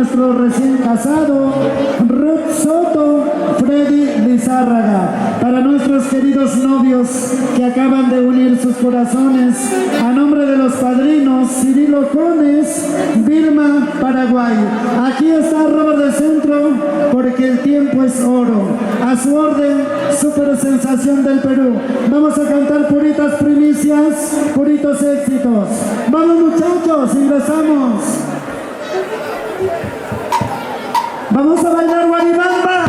nuestro recién casado, Ruth Soto, Freddy Lizárraga. Para nuestros queridos novios que acaban de unir sus corazones, a nombre de los padrinos, Cirilo Jones, Vilma, Paraguay. Aquí está Robert de Centro, porque el tiempo es oro. A su orden, super sensación del Perú. Vamos a cantar puritas primicias, puritos éxitos. Vamos muchachos, ingresamos. Vamos a bailar guaribamba.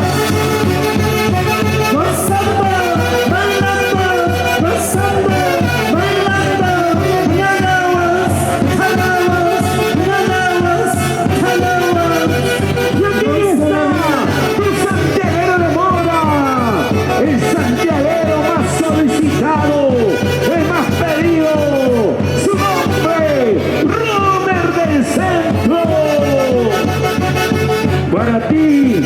Gozando, bailando, gozando, bailando. Yanawas, jalawas, yanawas, jalawas. Y aquí está tu santiaguero de moda, el santiaguero más solicitado, el más pedido, su nombre, Robert del Centro. Para ti,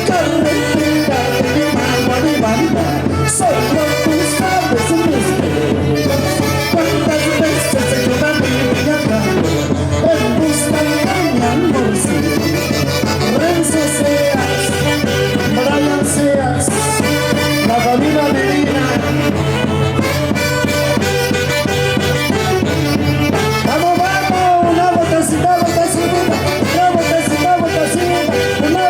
carretera de mi mano a mi banda, solo tú sabes mis peligros. Cuántas veces he yo también viajado en busca de mi amorcito. Renzo Seas, Brian Seas, la familia Medina. Vamos, vamos, una botecita, una botecita, una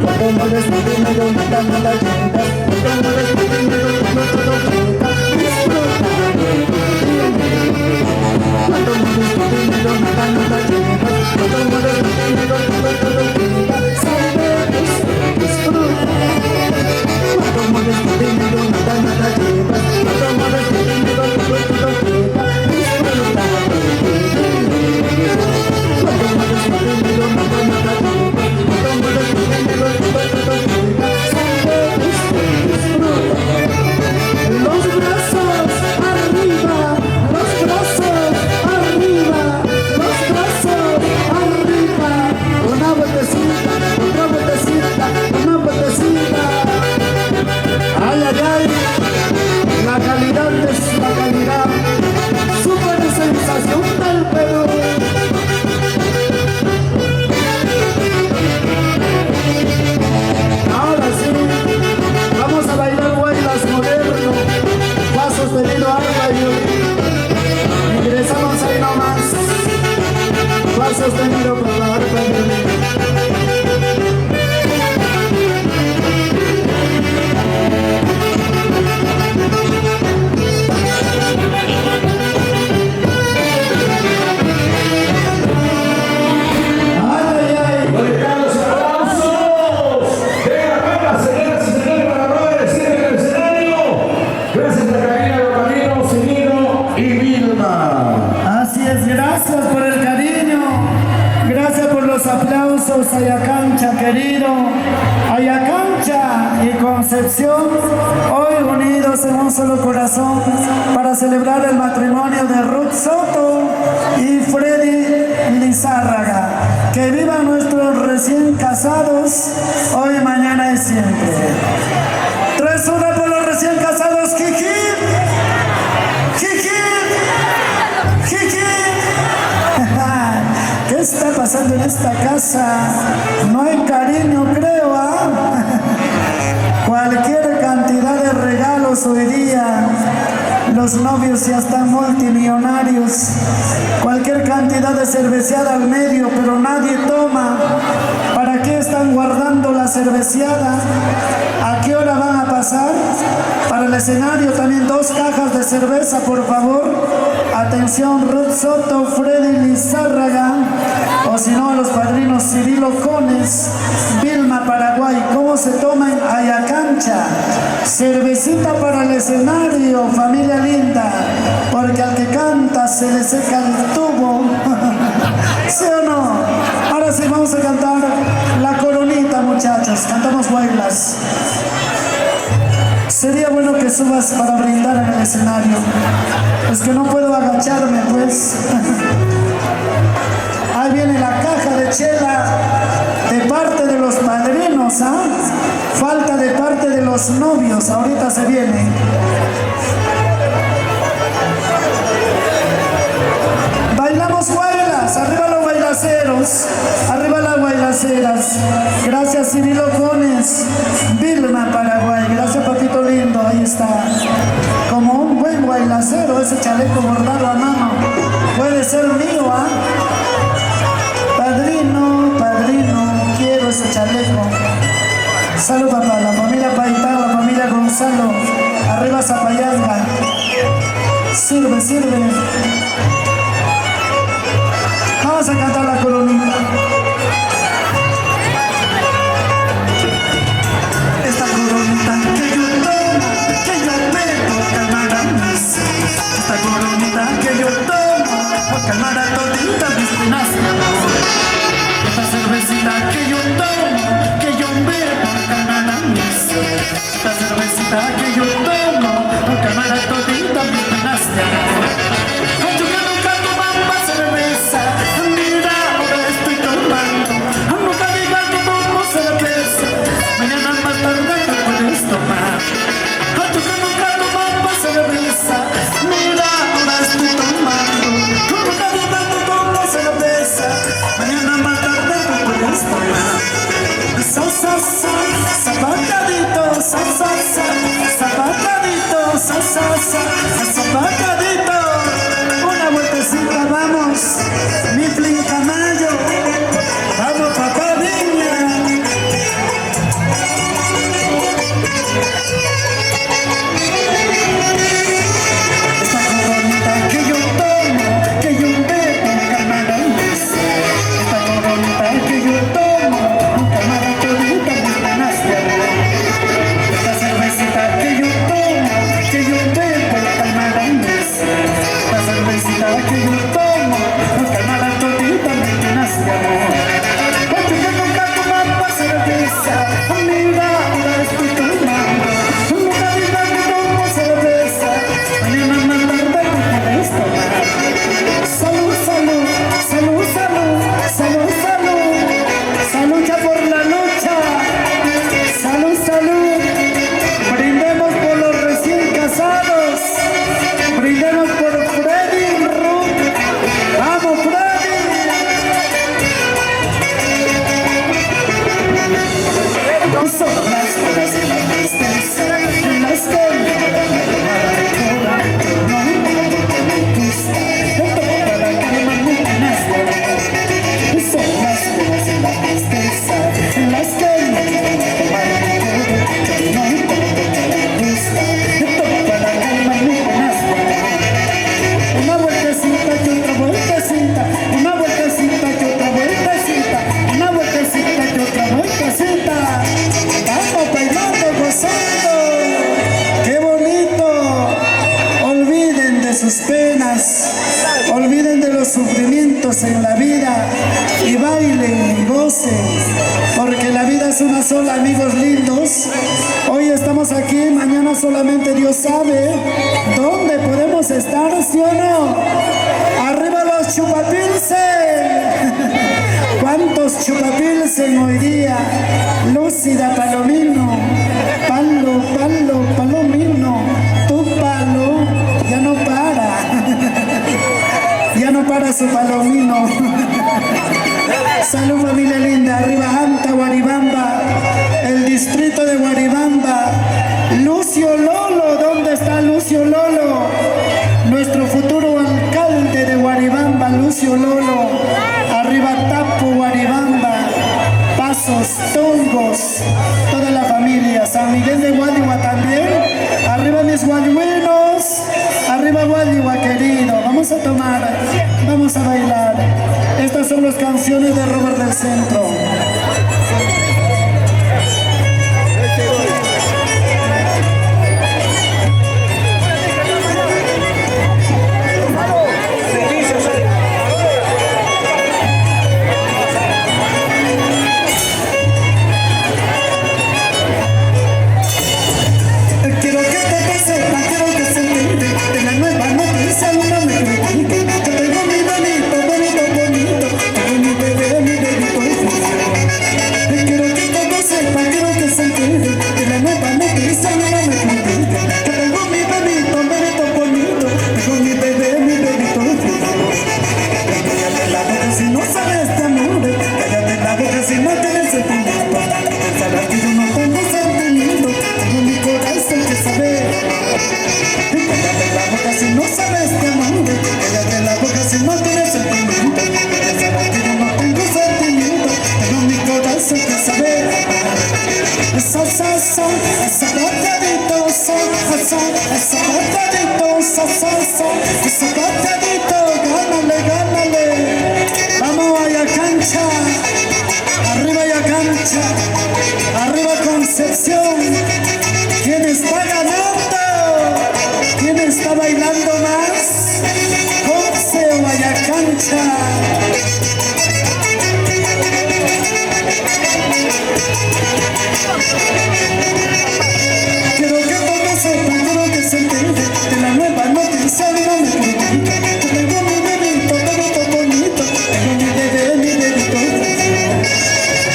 Cuando mueves tu dinero nada, nada llega. Cuando mueves tu dinero todo llega. Disfruta de tu dinero. Cuando mueves tu dinero nada, nada llega. Cuando mueves tu dinero todo llega. Sabe disfruta. Cuando mueves tu dinero nada, nada llega. Cuando mueves tu dinero todo llega. Disfruta de tu dinero. Cuando mueves tu dinero nada, nada llega. Cuando mueves tu dinero todo llega. Sabe disfruta. Los brazos arriba, los brazos arriba, los brazos arriba. Una vueltecita, una vueltecita, una vueltecita. Ay, ay, ay, la calidad es la calidad. Super sensación del Perú. Ahora sí, vamos a bailar bailas moderno, va sostenido arpa y violín. Ingresamos ahí nomás, va sostenido por la arpa y violín. Gracias por el cariño, gracias por los aplausos, Ayacancha querido, Ayacancha y Concepción, hoy unidos en un solo corazón para celebrar el matrimonio de Ruth Soto y Freddy Lizárraga. Que vivan nuestros recién casados, hoy, mañana y siempre. 3-1 por los recién casados, Kiki. ¿Qué está pasando en esta casa? No hay cariño, creo, ¿ah? Cualquier cantidad de regalos hoy día. Los novios ya están multimillonarios. Cualquier cantidad de cerveceada al medio, pero nadie toma. ¿Para qué están guardando la cerveceada? ¿A qué hora van a pasar? Para el escenario también 2 cajas de cerveza, por favor. Atención, Ruth Soto, Freddy Lizárraga, o si no, los padrinos Cirilo Cones, Vilma, Paraguay. ¿Cómo se toma en Ayacancha? Cervecita para el escenario, familia linda, porque al que canta se le seca el tubo. ¿Sí o no? Ahora sí vamos a cantar la coronita, muchachos. Cantamos bailas. Sería bueno que subas para brindar en el escenario. Es que no puedo agacharme, pues. Ahí viene la caja de chela de parte de los padrinos, ¿ah? Falta de parte de los novios. Ahorita se viene. Bailamos bailas, arriba los bailaceros, arriba las bailaceras. Gracias, Cirilo Cones, Vilma, Paraguay. Gracias, papito lindo, ahí está. Como un buen bailacero, ese chaleco bordado a mano. Puede ser mío, ¿ah? Padrino, padrino, quiero ese chaleco. Salud, papá, la familia Paitán, la familia Gonzalo. Arriba Zapayanga. Sirve, sirve. Vamos a cantar la coronita. Esta coronita que yo tomo, que yo bebo, calmará mis. Esta coronita que yo tomo, calmará todita mis penas. Esta cervecita que yo tomo, que yo bebo, calmará mis. Esta cervecita que yo tomo, calmará todita mis penas. Son las penas y la tristeza las que me recordan. No me gusta, para que me mantengas. Son las penas y la tristeza las que me recordan. No me gusta, para que me mantengas. Una vueltecita que otra vueltecita, una vueltecita que otra vueltecita, una vueltecita que otra vueltecita. Vamos bailando, gozando. ¡Qué bonito! Olviden de sus penas, olviden de los sufrimientos en la vida y bailen y gocen, porque la vida es una sola, amigos lindos. Hoy estamos aquí, mañana solamente Dios sabe dónde podemos estar, ¿sí o no? ¡Arriba los chupapilsen! ¿Cuántos chupapilsen hoy día? Lúcida Palomino, palo, palo, palomino, tu palo ya no para, ya no para su palomino. Salud familia linda, arriba Anta, Guaribamba, el distrito de Guaribamba. Lucio Lolo, ¿dónde está Lucio Lolo? Nuestro futuro alcalde de Guaribamba, Lucio Lolo. Arriba Tapo, Guaribamba, Pasos, Tongos, toda la familia. San Miguel de Guadigua también. Arriba mis guayuenos, arriba Guadigua querido. Vamos a tomar, vamos a bailar. Estas son las canciones de Robert del Centro. Quiero que te sepa, quiero que se entere de la nueva noticia, no me critique. Que tengo mi bonito, bonito, bonito, tengo mi bebé, mi bebito. Quiero que todo sepa, quiero que se entere de la nueva noticia, no me critique. Que tengo mi bonito, bonito, bonito, tengo mi bebé, mi bebito. Cállate la boca si no sabes de amor, cállate la boca si no tienes sentimiento. Sabes que yo no tengo sentimiento, tengo mi corazón que saber. Cállate la boca si no sabes de amor, cállate la boca si no tienes sentimiento. Sabes que yo no tengo sentimiento, tengo mi corazón que saber. Zapatadito, zapatadito, gánale, gánale. Vamos a la cancha, arriba ya cancha, arriba Concepción. ¿Quién está ganando? ¿Quién está bailando más? Conce o Vaya Cancha. Quiero que todo sepa, quiero que se entere de la nueva noticia, no me critique. Que tengo mi bebito, bebito bonito, tengo mi bebé, mi bebito.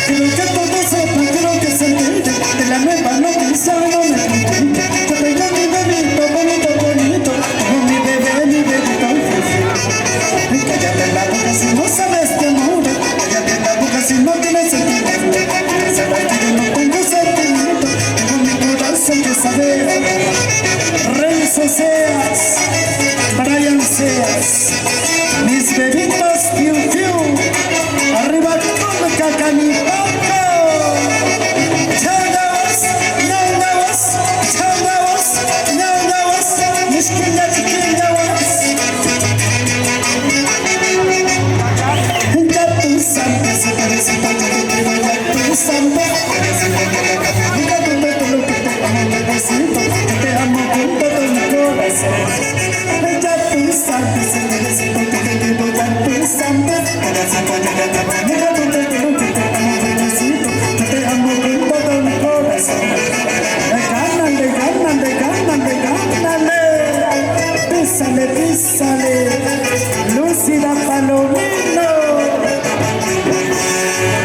Quiero que todo sepa, quiero que se entere de la nueva noticia, no me critique. Que tengo mi bebito, bonito, bonito, tengo mi bebé, mi bebito. Cállate la boca si no sabes de amor, cállate la boca si no tienes sentimiento. Sabes que yo no tengo sentimiento, tengo mi corazón que saber. Renzo Seas, Brian Seas, mis bebitos piu piu, arriba con Cacanipaco. Chandavas, Nandavas, Chandavas, Nandavas, Mishkinda Chikindawas. Ya tú sabes, ya tú sabes. Te amo con todo mi corazón. Ya tú sabes, ya tú sabes. Te amo con todo mi corazón. Gánale, gánale, gánale, gánale. Písale, písale. Lúcida Palomino.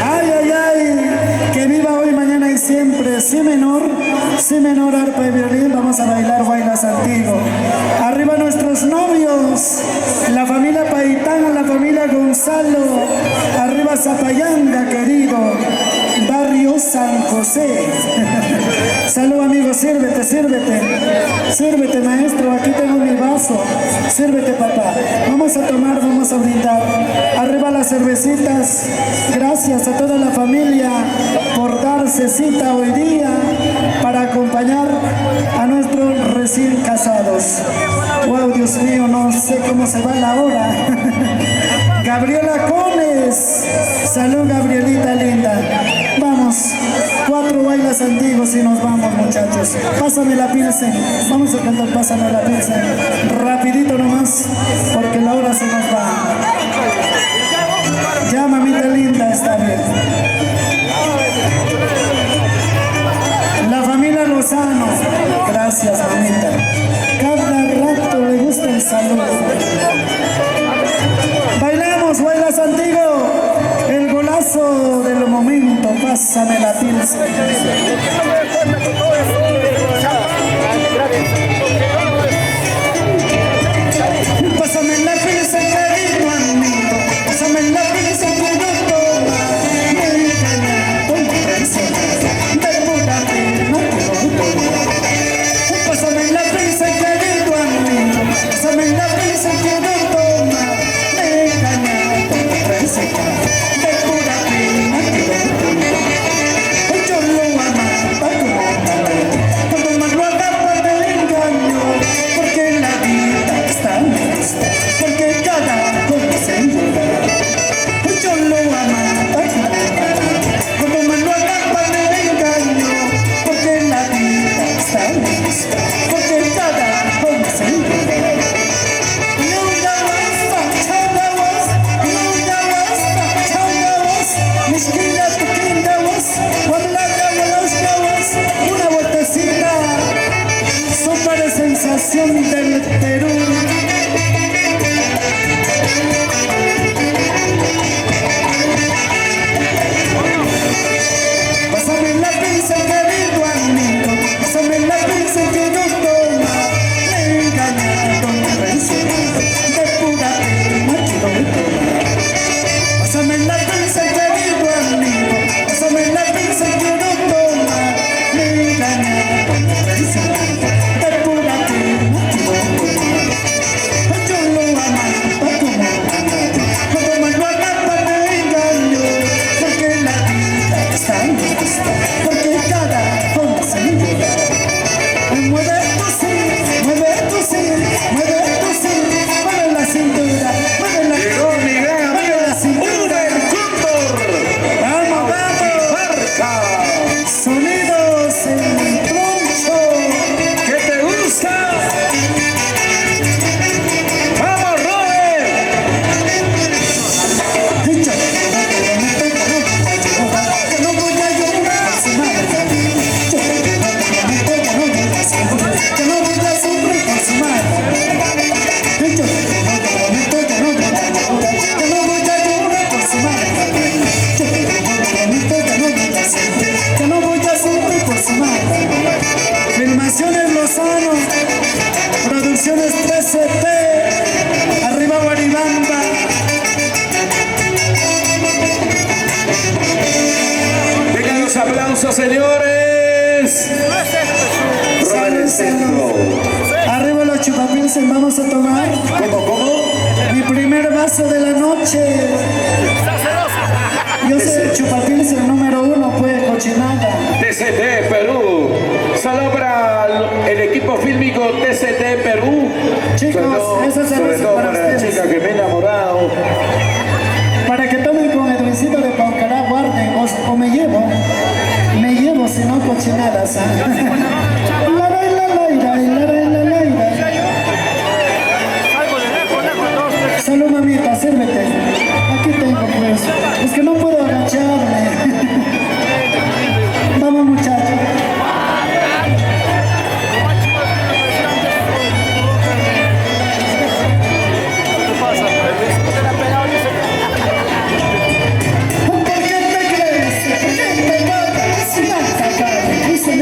Ay, ay, ay. Que viva hoy, mañana y siempre. Si menor, arpa y violín. Vamos a bailar bailas antiguo. Arriba nuestros novios, la familia Paitán, la familia Gonzalo. Arriba Zapayanga, querido. Barrio es San José. Salud, amigo, sírvete, sírvete. Sírvete, maestro, aquí tengo mi vaso. Sírvete, papá. Vamos a tomar, vamos a brindar. Arriba las cervecitas. Gracias a toda la familia por darse cita hoy día para acompañar a nuestros recién casados. Wow, Dios mío, no sé cómo se va la hora. Gabriela Cones. Salud, Gabrielita linda. Vamos, 4 bailas antiguos y nos vamos, muchachos. Pásame la pilsen. Vamos a cantar Pásame la pilsen. Rapidito nomás, porque la hora se nos va. Ya, mamita linda, está bien. La familia Lozano. Gracias, mamita. Cada rato le gusta el saludo. Bailemos, bailas antiguo. El golazo del momento, pásame la pilsen. Pásame la pilsen, querido amigo. Pásame la pilsen que no toma. Me engaña con presión de pura pena. Pásame la pilsen, querido amigo. Pásame la pilsen que no toma. Me engaña con presión. Porque cada cosa se enreda. Yo lo amaba como me lo atrapa de engaño. Porque la vida está lista. Porque cada cosa se enreda. Nunca was, Mishkila tu kinda was, Wablaga was, una vueltecita. Sopa de sensación del Perú. Pásame la pilsen, querido amigo. Pásame la pilsen que no toma. Me engaña con presión de pura pena que no me toma. Pásame la pilsen, querido amigo. Pásame la pilsen que no toma. Me engaña con presión de pura pena que no me toma. Yo lo amaba como me lo atrapa de engaño. Porque la vida está lista. Porque cada cosa se enreda. Mueve tu sí, mueve tu sí, mueve tu sí. Mueve la cintura, mueve la cintura, mueve la cintura. Vamos, vamos. Sonidos en troncho. ¿Qué te gusta? ¡Vamos, Robert! Que no voy a llorar por su madre. Que no voy a sufrir por su madre. Que no voy a llorar por su madre. Que no voy a sufrir por su madre. Filmaciones Lozano, Producciones 3CP, arriba Guaribamba. Vengan los aplausos, señores. Robert el Centro. Arriba los chupapilsen, vamos a tomar ¿Cómo? mi primer vaso de la noche. Yo soy el chupapilsen número 1, pues, cochinada. TCT Perú. Solo para el equipo fílmico TCT Perú. Chicos, esa cerveza sobre todo para para la ustedes. chica que me he enamorado. Para que tomen con Edwincito de Paucará, guarden, o me llevo si no cochinadas. La Salud, mamita, sírvete. Aquí tengo, pues. Es que no puedo agacharme. Vamos, muchachos. ¿Por qué te crees? ¿Por qué te matas? Si no te acabas, dice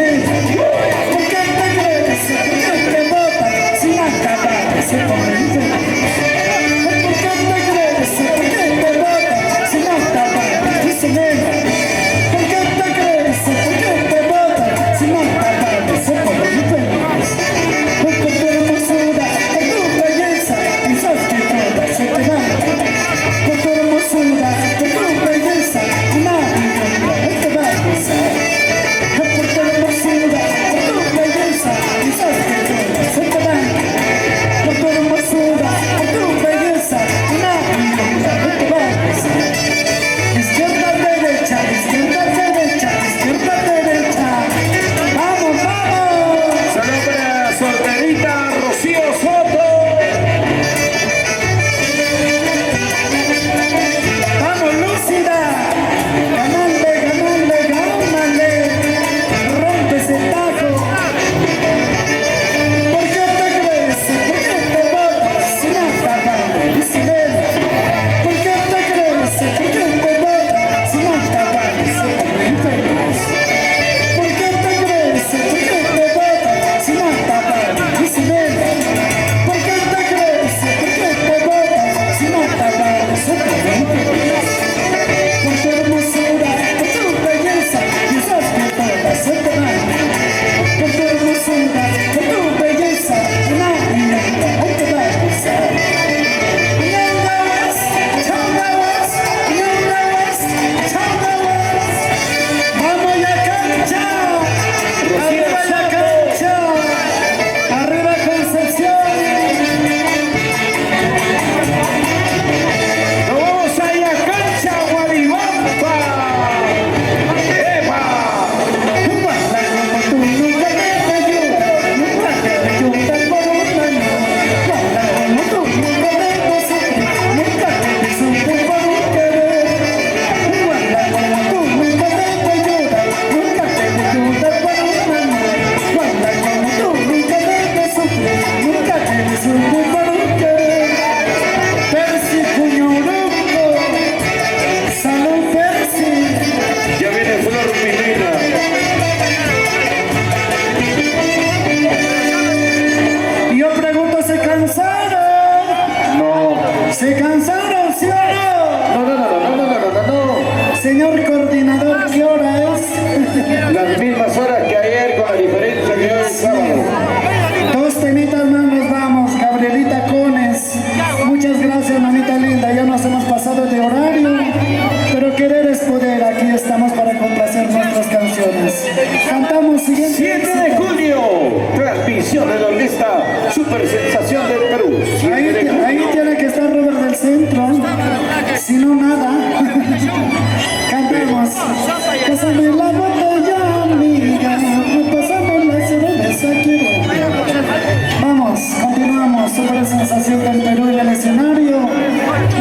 Las mismas horas que ayer, con la diferencia que hoy es sábado. Dos temitas más nos vamos. Gabrielita Cones. Muchas gracias, mamita linda. Ya nos hemos pasado de horario, pero querer es poder. Aquí estamos para complacer nuestras canciones. Cantamos siguiente. 7 de junio, transmisión de la orquesta Super Sensación del Perú. 7 Ahí, de junio. ahí tiene que estar Robert del Centro. Si no, nada. Cantamos. Pásame la botella, amiga. Pásame la cerveza, quiero. Vamos, continuamos. Super Sensación del Perú y el escenario.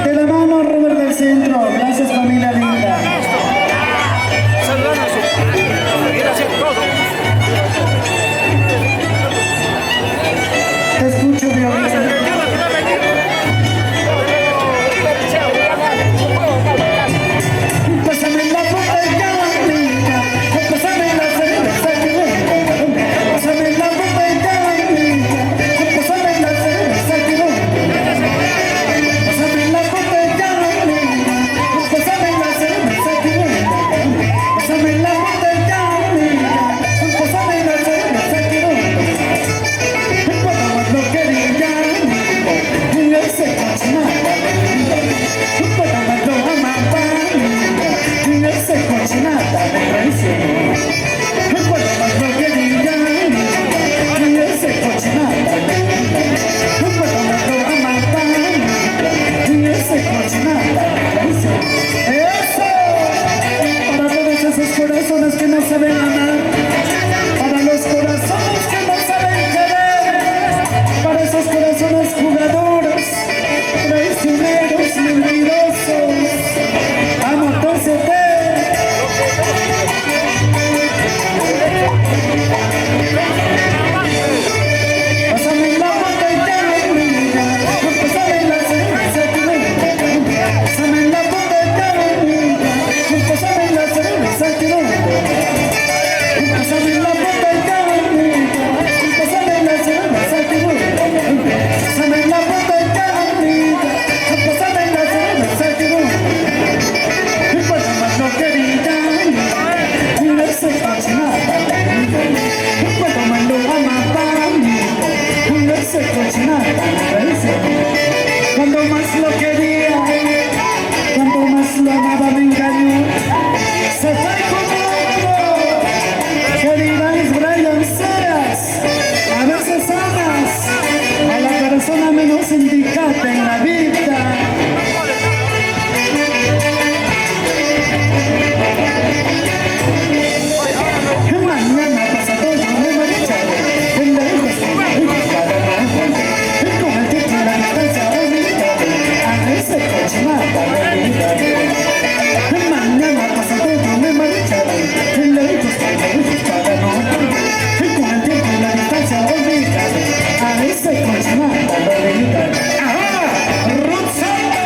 De la mano, Robert del Centro. Gracias, familia linda. Te escucho, violín. Pásame la botella, amiga. Pásame la cerveza, quiero. Pásame la botella, amiga. Pásame la cerveza, quiero. Pásame la botella, amiga. Pásame la cerveza, quiero. Pásame la botella, amiga. Pásame la cerveza, quiero. Cuando lo quería, y ese cochinada, cuando lo amaba, y ese cochinada me traicionó. Cuando lo quería, y ese cochinada, cuando lo amaba, y ese cochinada me traicionó. ¡Eso! Para todos esos corazones que no saben amar, para los corazones que no saben querer, para esos corazones jugadores, traicioneros, mentirosos. Vamos, tócete. Pásame la botella, amiga. Pásame la cerveza, quiero. Pásame la botella, amiga. Pásame la cerveza, quiero. Pásame la botella, amiga. Pásame la cerveza, quiero. Pásame la botella, amiga. Pásame la cerveza, quiero. Cuando más lo quería, y ese cochinada, cuando más lo amaba, y ese cochinada, cuando más lo quería, cuando más lo amaba me engañó, se fue como otro. Querida Israel, seas a veces amas a la persona menos indicada en la vida. Mañana pasado yo me marcharé, en la y con el tiempo y la distancia olvidaré a ese cochinada me olvidaré. Mañana pasado yo me marcharé, en la y con el tiempo y la distancia olvidaré a ese cochinada me olvidaré. ¡Ajá! ¡Ruth Soto!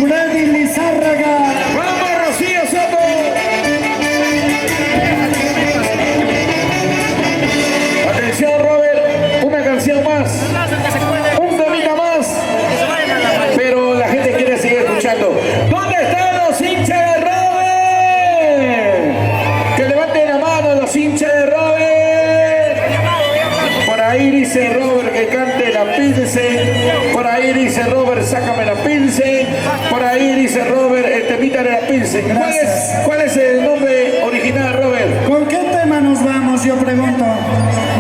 ¡Freddy Lizárraga! ¡Vamos, Rocío Soto! Atención, Robert, una canción más, un temita más, pero la gente quiere seguir escuchando. ¿Dónde están los hinchas de Robert? Que levanten la mano los hinchas de Robert. Por ahí dice Robert que cante la Pilsen. Por ahí dice Robert, sácame la Pilsen. Por ahí dice Robert, el temita de la Pilsen. ¿Cuál es el nombre original, Robert? ¿Con qué tema nos vamos? Yo pregunto.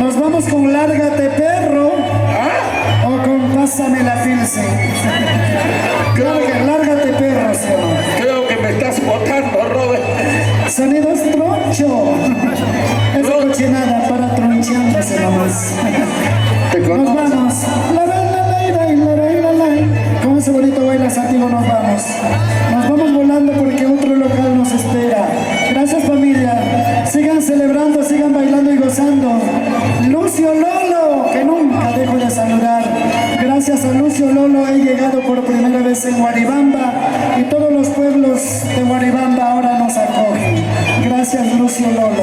¿Nos vamos con Lárgate Perro ¿Ah? o con Pásame la Pilsen? Lárgate Perro, ¿sí o no? Creo que me estás botando, Robert. Sonidos troncho. Esa cochinada para tronchándose nomás. Nos vamos. Con ese bonito baile antiguo nos vamos. Nos vamos volando porque otro local nos espera. Gracias, familia. Sigan celebrando, sigan bailando y gozando. Lucio Lolo, que nunca dejo de saludar. Gracias a Lucio Lolo he llegado por primera vez en Guaribamba y todos los pueblos de Guaribamba ahora nos acogen. Gracias, Lucio Lolo.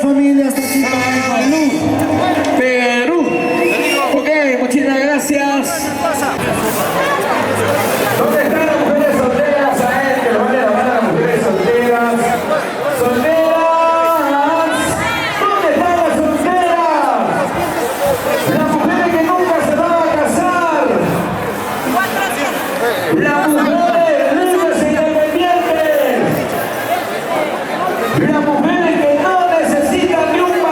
familia hasta aquí. Perú. Ok, muchísimas gracias. ¿Dónde están las mujeres solteras? A ver, que lo van a llamar a las mujeres solteras. ¡Solteras! ¿Dónde están las solteras? Las mujeres que nunca se van a casar. Las mujeres libres e independientes. Las mujeres que no necesitan de un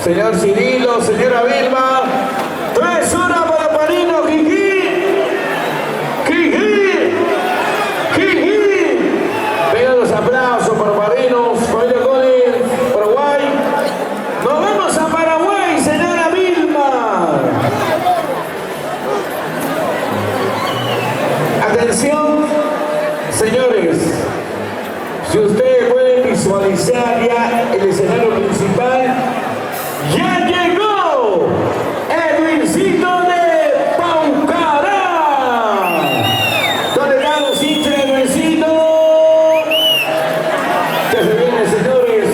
Señor Cirilo, señora Vilma. 3 horas para Marino, Jiji. Jiji. Jiji. Vengan los aplausos para Marinos, familia Collins, Paraguay. Nos vamos a Paraguay, señora Vilma. Atención, señores. Si ustedes pueden visualizar ya el escenario principal, ya llegó Edwincito de Paucará. ¿Dónde están los hinchas de Edwincito? Que se vienen, señores.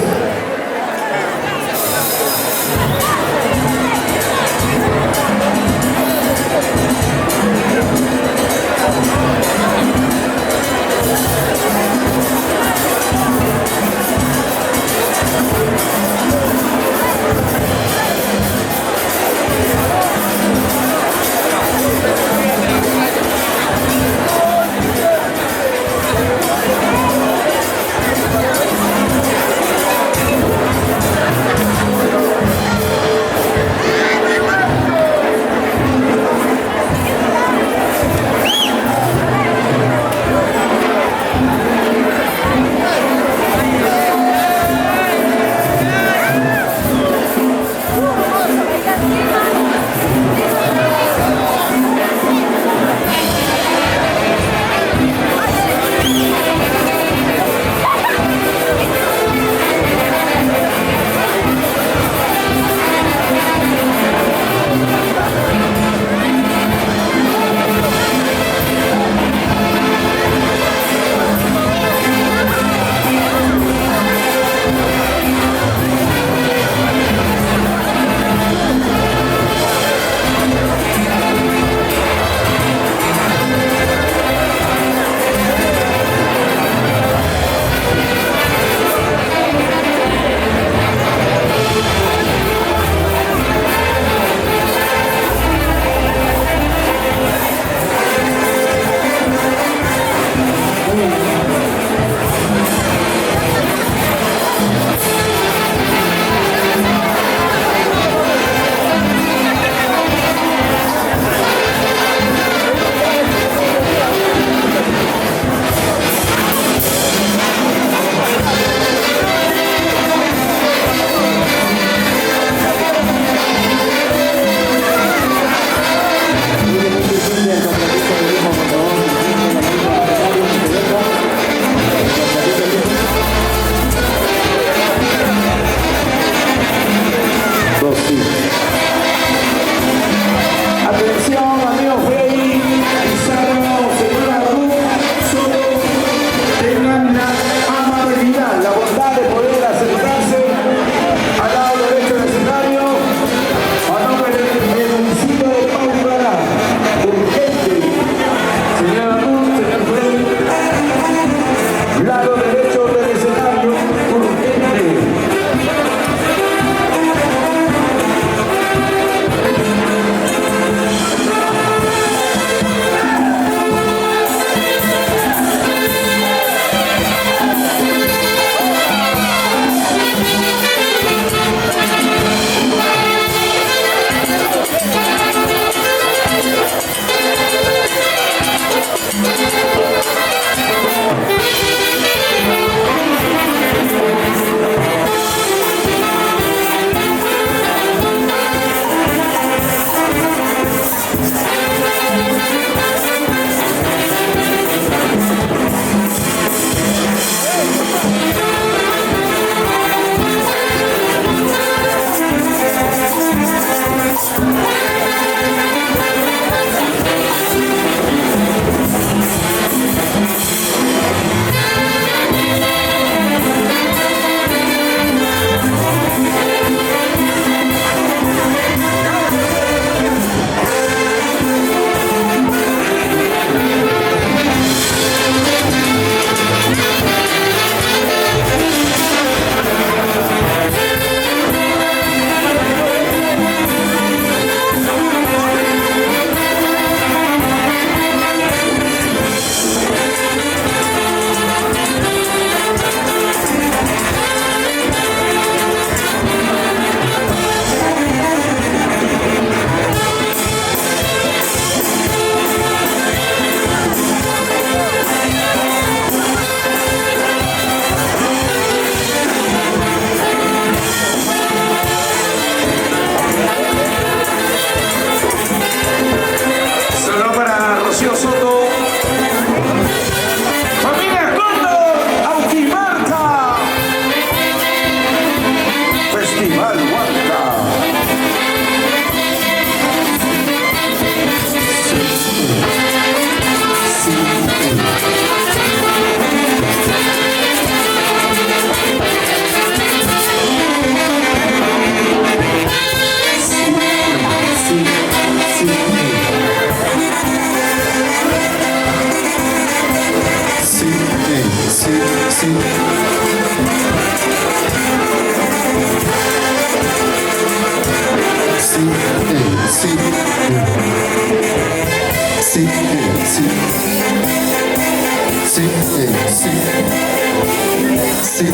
sí, sí,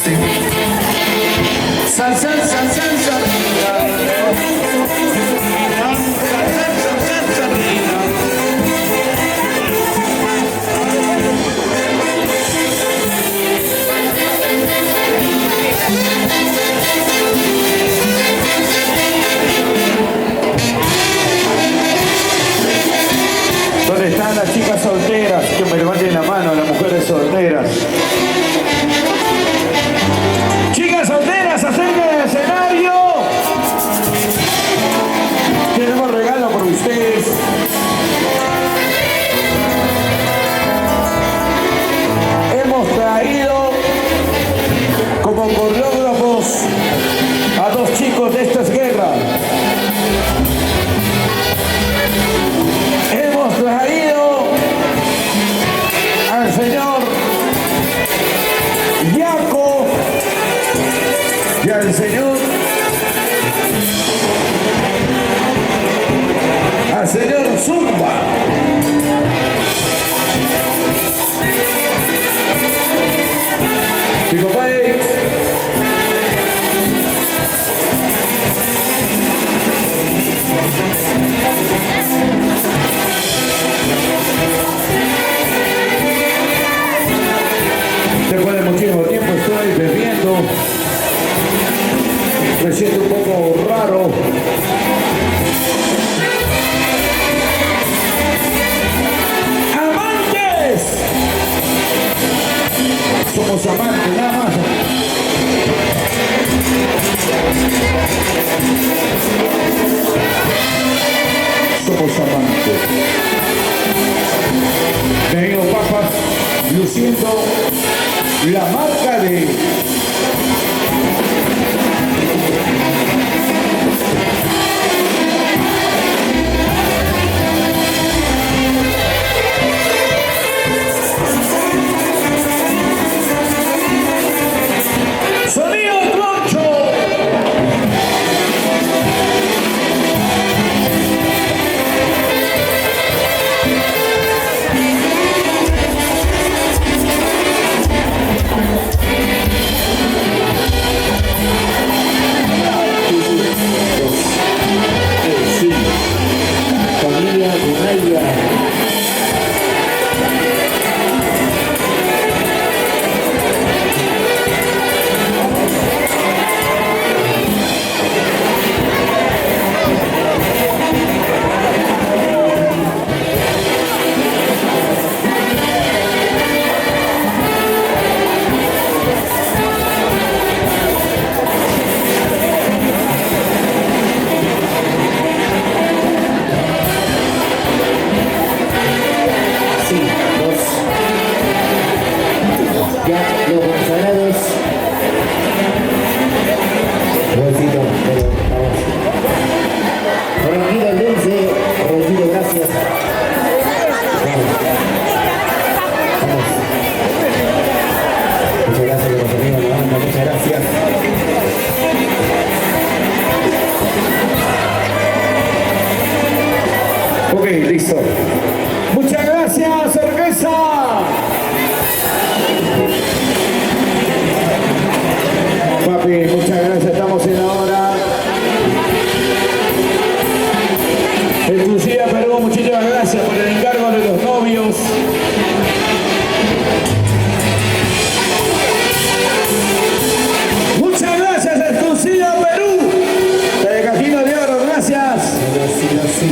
sí. Salsa, salsa, salsa. ¿Dónde están las chicas solteras? Que me levanten la mano, las mujeres solteras. Chicas solteras, acérquense al escenario. Tenemos regalo por ustedes. Hemos traído como coreógrafos a dos chicos de estas guerras. Hemos traído al señor Yaco y al señor Zumba. Mi compadre, después de muchísimo tiempo estoy bebiendo, me siento un poco raro. ¡Amantes! Somos amantes, nada más. Somos amantes. Tengo papas luciendo la marca de Sonido Troncho. Sí, familia Unaya. Ya los consagrados. Rosito, vamos. Tranquilo, Dulce. Rosito, gracias. Vamos. Vamos. Muchas gracias por tener la banda, muchas gracias. Ok, listo. Muchas gracias, cerveza. Papi, muchas gracias, estamos en la hora. Exclusiva Perú, muchísimas gracias por el encargo de los novios. Muchas gracias, Exclusiva Perú. De Cajino de Oro, gracias. Sí.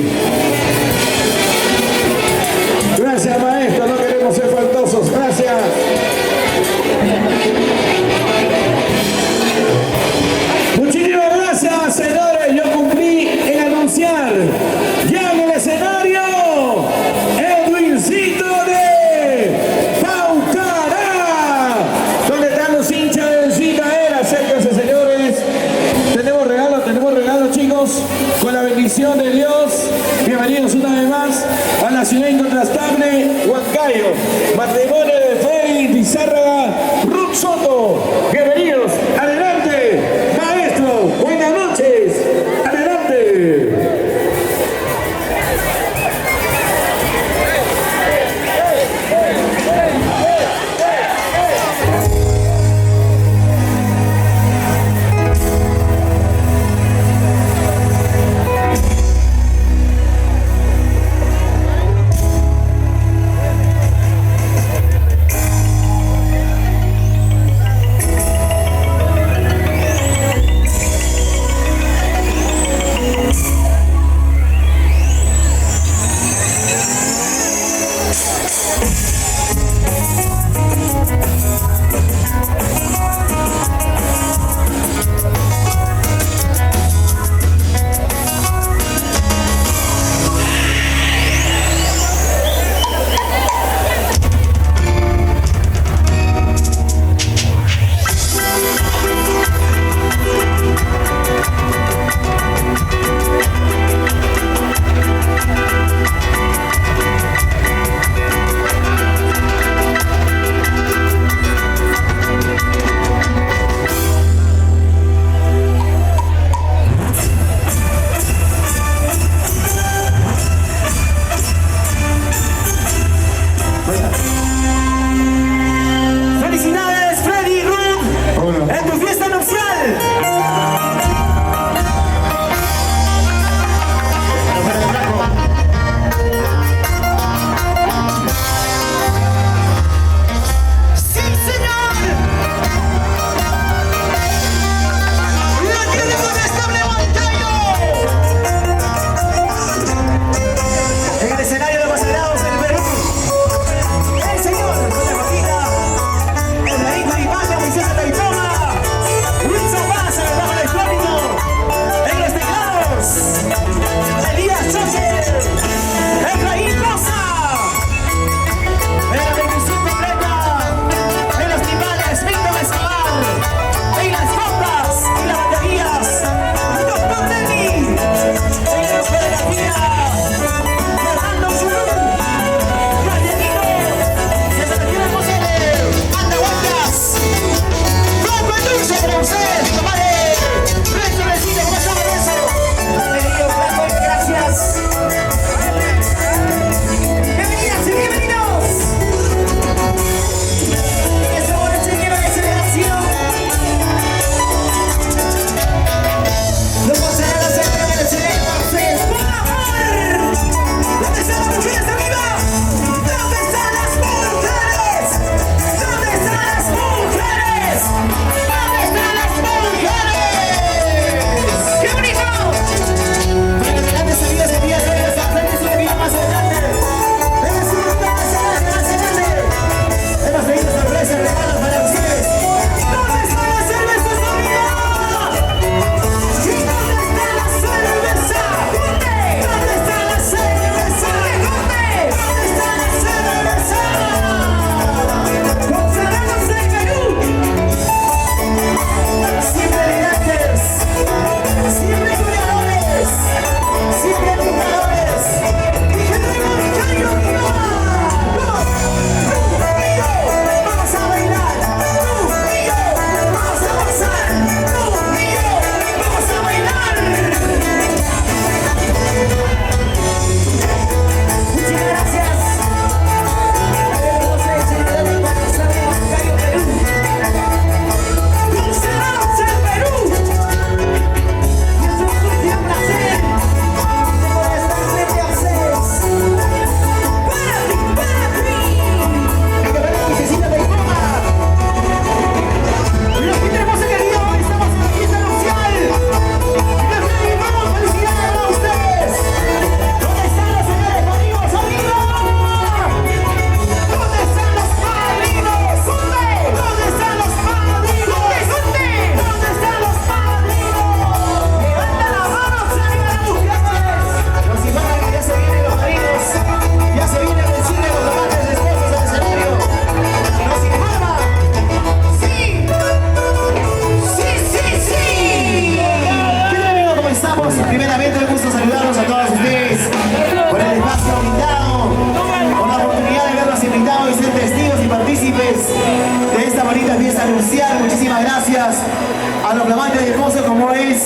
a los flamantes y hermosos como es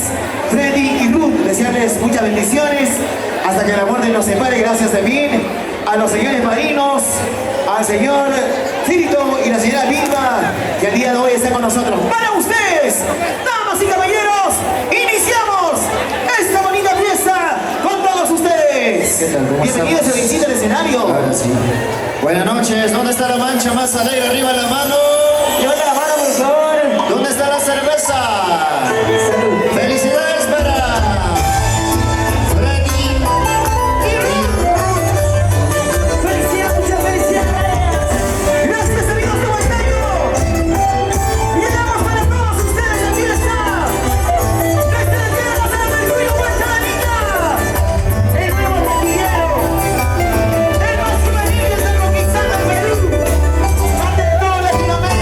Freddy y Ruth. Desearles muchas bendiciones hasta que la muerte nos separe, gracias de mí. A los señores marinos, al señor Cirito y la señora Vilma, que el día de hoy está con nosotros. Para ustedes, damas y caballeros, iniciamos esta bonita fiesta con todos ustedes. ¿Qué tal? ¿Cómo Bienvenidos estamos? a visita al escenario. Ahora sí. Buenas noches. ¿Dónde está la mancha más alegre? Arriba la mano. Levanta la mano, por favor. ¿Dónde está la cerveza? Felicidades para Freddy y Felicidades, muchas felicidades. Gracias, amigos de Huancayo. Y damos para todos ustedes aquí está. Desde la tierra de la Mercurio, Huancayo. El nuevo pandillero. El más juvenil desde el conquistado Perú. Ante todo Latinoamérica.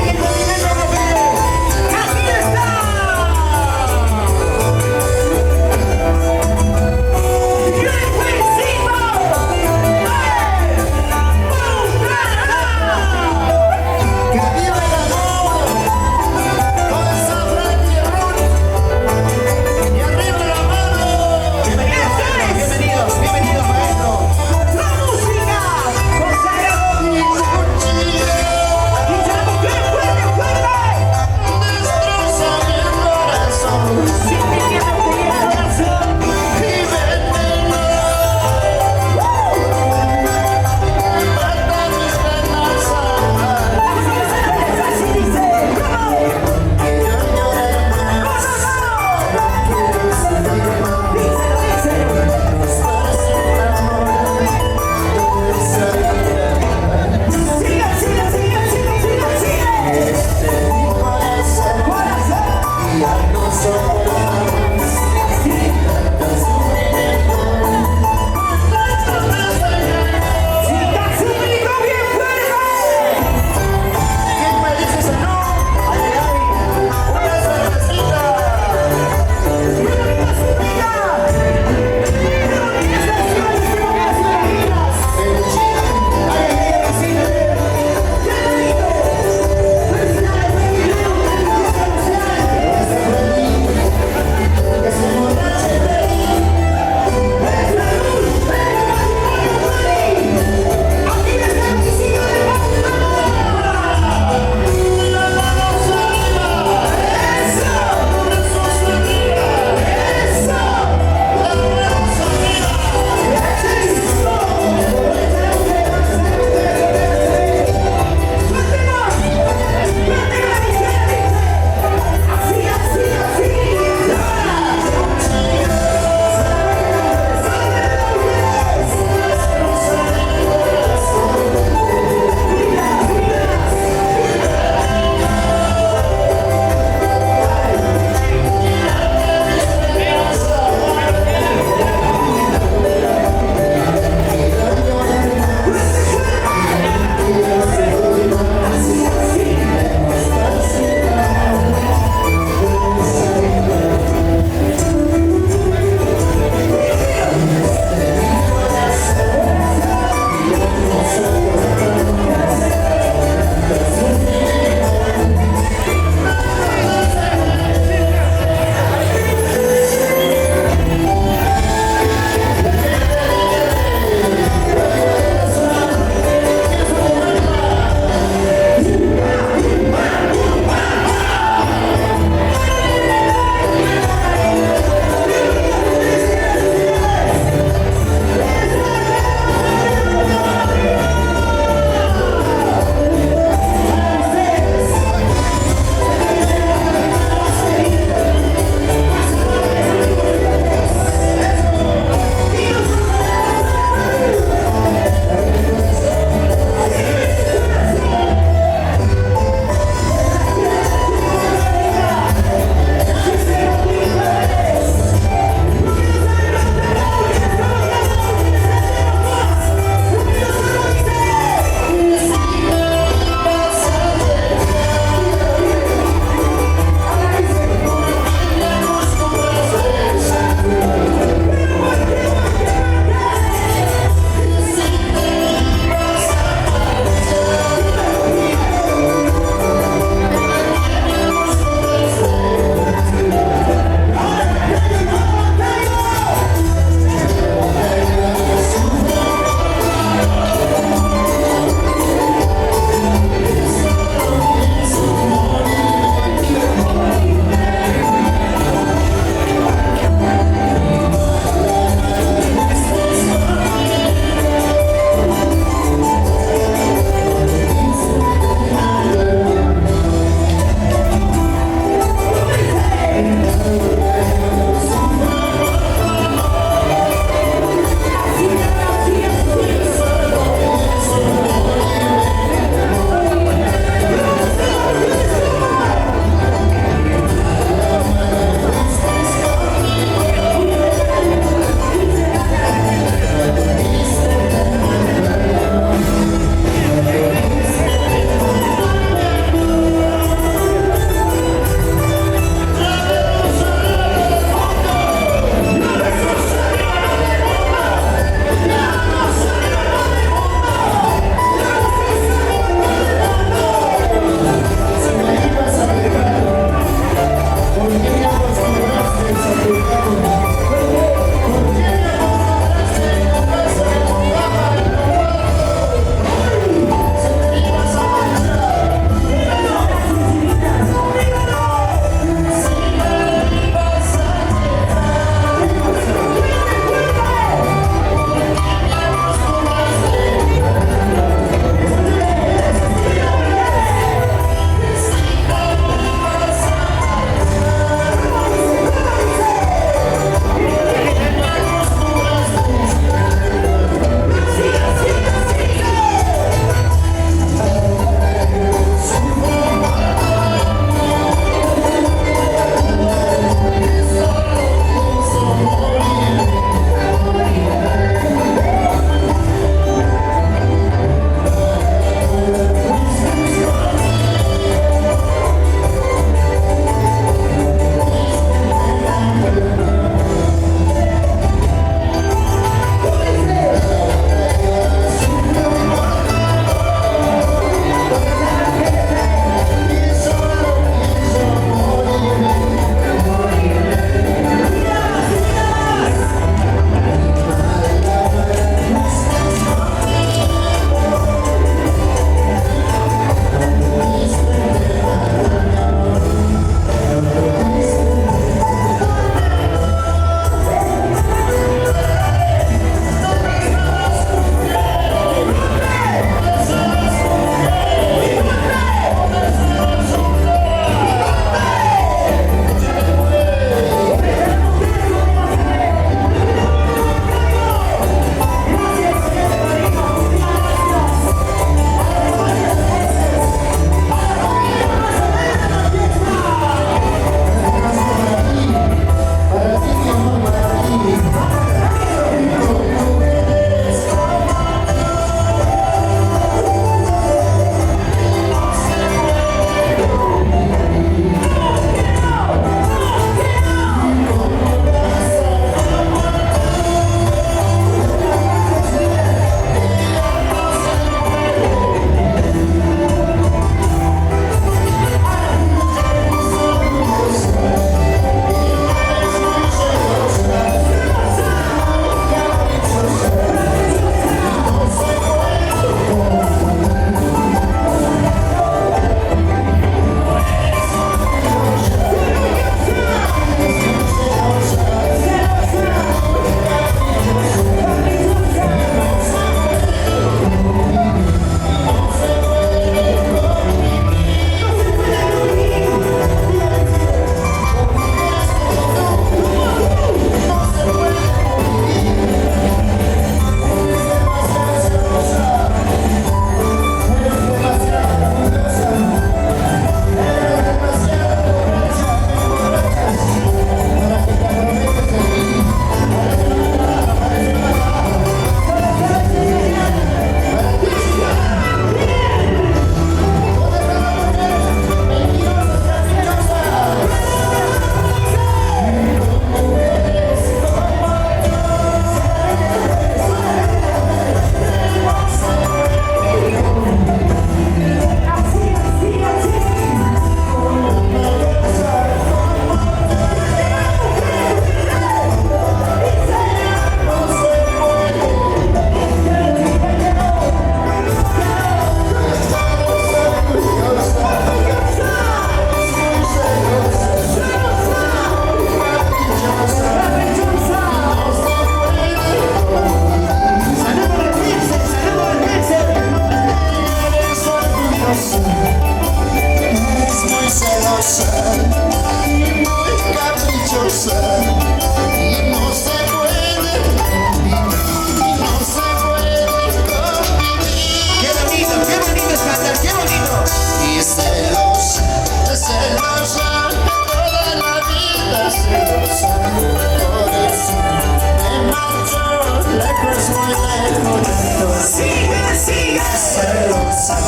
celosa,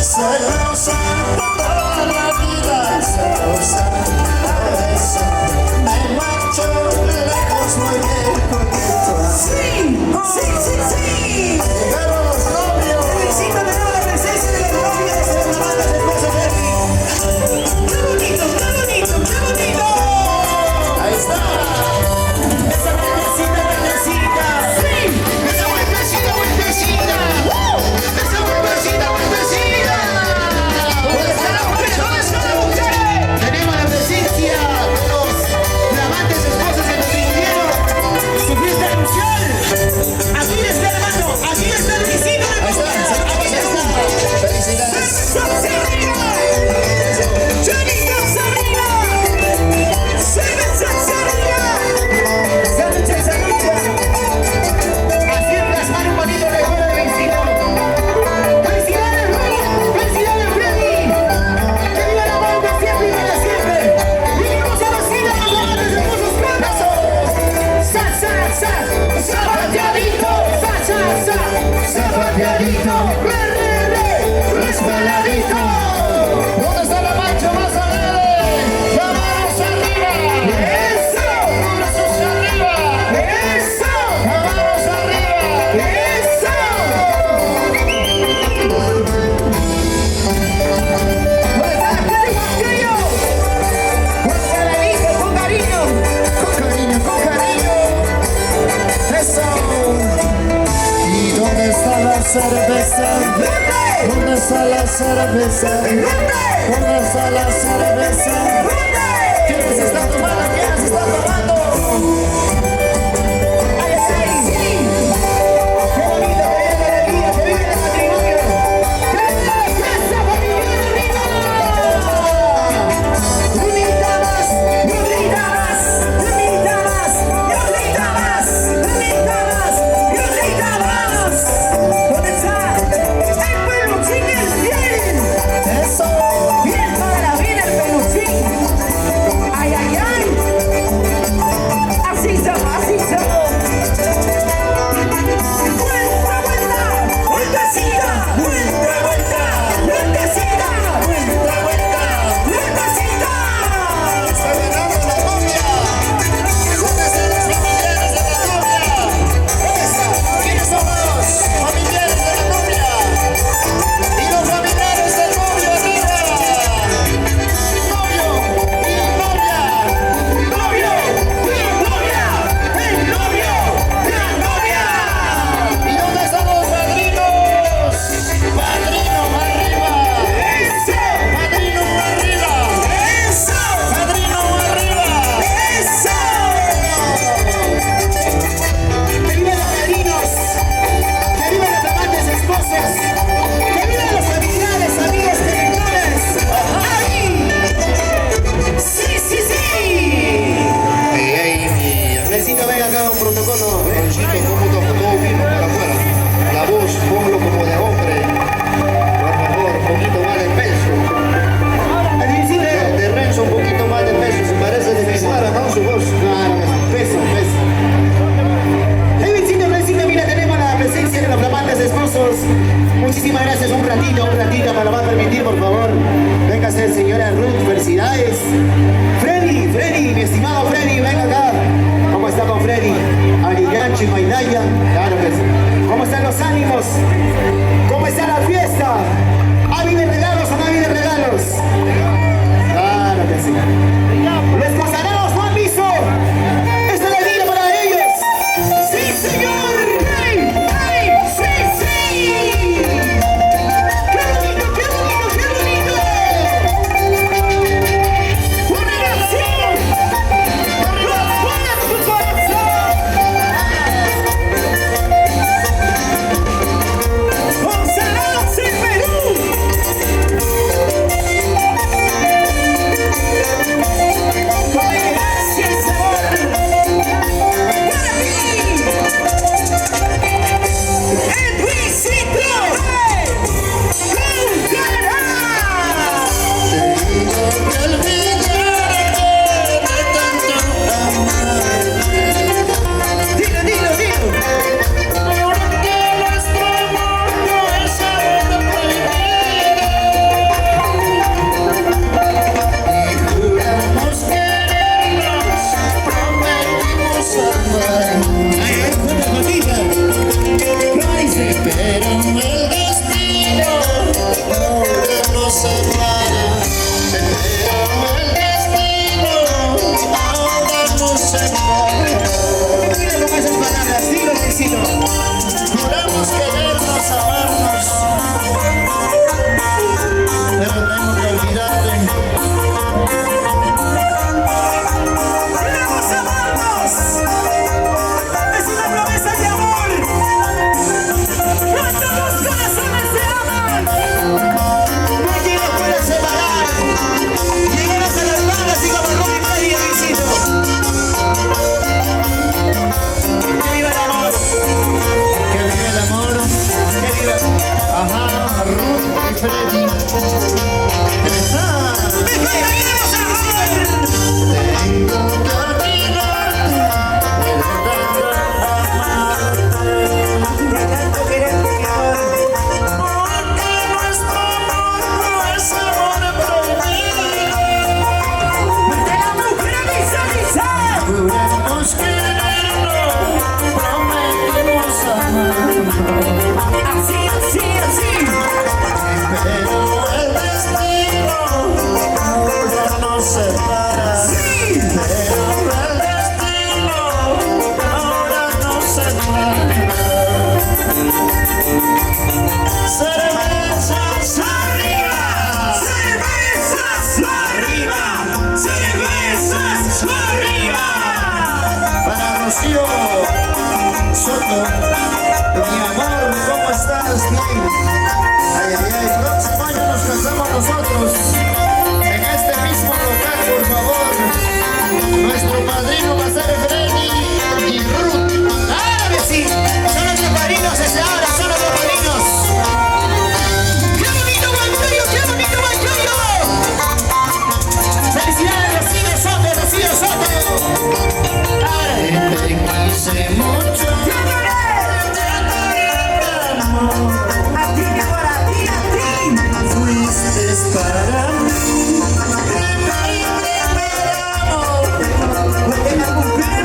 celosa toda la vida, celosa, por eso me marcho lejos, muy lejos de tu amor. Sí, sí, sí, sí. Llegaron los novios. Felicito de nuevo la presencia de los novios de la banda de esposo Ferdi. ¡Qué bonito, qué bonito, qué bonito! Ahí está. ¡Esa vueltecita, vueltecita! ¡Sí! ¡Esa vueltecita, vueltecita! ¡Esa vueltecita, vueltecita! ¿Dónde están las mujeres? ¿Dónde están las mujeres? Tenemos la presencia de los flamantes esposos de nuestro ingeniero, su fiesta nupcial. Aquí está el hermano, aquí está el visito de Ahí está. aquí está. Felicidades. ¡Vamos arriba! ¡Johnny, vamos arriba! ¡Súbense arriba! ¡Sándwiches, sándwiches! Así plasmar un bonito recuerdo de vecino. ¡Felicidades, Rudy! ¡Felicidades, Freddy! ¡Que viva la banda siempre y para siempre! ¡Vinimos a la cita, los jóvenes de muchos brazos! ¡Sa, sa, sa! ¡Zapateadito! ¡Sa, sa, sa! ¡Zapateadito! ¡Re, re, re! ¡Resbaladito! ¿Dónde está la mancha más alegre? ¡La manos arriba! ¡Eso! ¡Brazos arriba! ¡Eso! ¡La manos arriba! ¡Eso! ¿Dónde está la Freddy Castillo? Con cariño, con cariño. Con cariño, con cariño. Eso. ¿Y dónde está la cerveza? ¿Dónde está la cerveza? ¿Dónde está la cerveza? ¿Quiénes están tomando? ¿Quiénes están tomando? ¡Ay, sí! ¡Qué bonito, que vive la alegría, que vive el matrimonio! ¡Que vive la fiesta familiar arriba! ¡Unita más! ¡Unita más! ¡Unita más! ¡Unita más! ¡Unita más! ¡Unita más! ¿Dónde está? ¡El peluchín es bien! Eso. ¡Bien para la vida el peluchín! ¡Ay, ay, ay! ¡Así somos, así somos! ¡Vuelta, vuelta! ¡Vueltecita! ¡Vuelta, vuelta! ¡Vueltecita! ¡Vuelta, vuelta! ¡Vueltecita! Está ganando la novia. ¿Dónde están los familiares de la novia? Esa. ¿Quiénes son los familiares de la novia? Y los familiares del novio arriba. Novio y novia. ¡Novio! ¡La novia! ¡El novio! ¡La novia! ¿Y dónde están los padrinos? Padrino arriba. ¡Eso! Padrino arriba. ¡Eso! Padrino arriba. ¡Eso! ¡Que vivan los padrinos! ¡Que vivan los amantes esposos! ¡Que vivan los familiares, amigos, directores! ¡Ahí! ¡Sí, sí, sí! Necesito ver acá un protocolo. Necesito como todo firme para afuera. La voz, ponlo como de hombre. Por favor, un poquito más de peso. De Renzo, un poquito más de peso. Se parece de mi suara, ¿no? Su voz. Claro, peso, peso. Hey, Vincito, mira, tenemos la presencia de los flamantes esposos. Muchísimas gracias, un ratito me lo va a permitir, por favor. Véngase, señora Ruth, felicidades. Freddy, mi estimado Freddy, venga acá. ¿Cómo está con Freddy? Ariganchi, Maidaya, claro que sí. ¿Cómo están los ánimos? ¿Cómo está la fiesta? ¿Ha habido regalos o no ha habido regalos? Claro que sí. Los posadados no han visto. Esta es la vida para ellos. ¡Sí, señor! ¡Hey! ¡Hey! ¡Sí, sí! ¡Qué bonito, qué bonito, qué bonito! ¡Una oración! ¡Los buenos su corazón! ¡Consagrados en Perú! Ay, ay, ay, próximo año nos casamos nosotros. En este mismo local, por favor. Nuestro padrino va a ser Freddy y Ruth. ¡Claro que sí! Son nuestros padrinos desde ahora, son nuestros padrinos. ¡Qué bonito Guanchoyo! ¡Qué bonito Guanchoyo! ¡Felicidades, Rocío Soto, Rocío Soto! ¡Ahora! Te quise mucho. A ti, que para ti, a ti. Fuiste para mí. Porque la mujer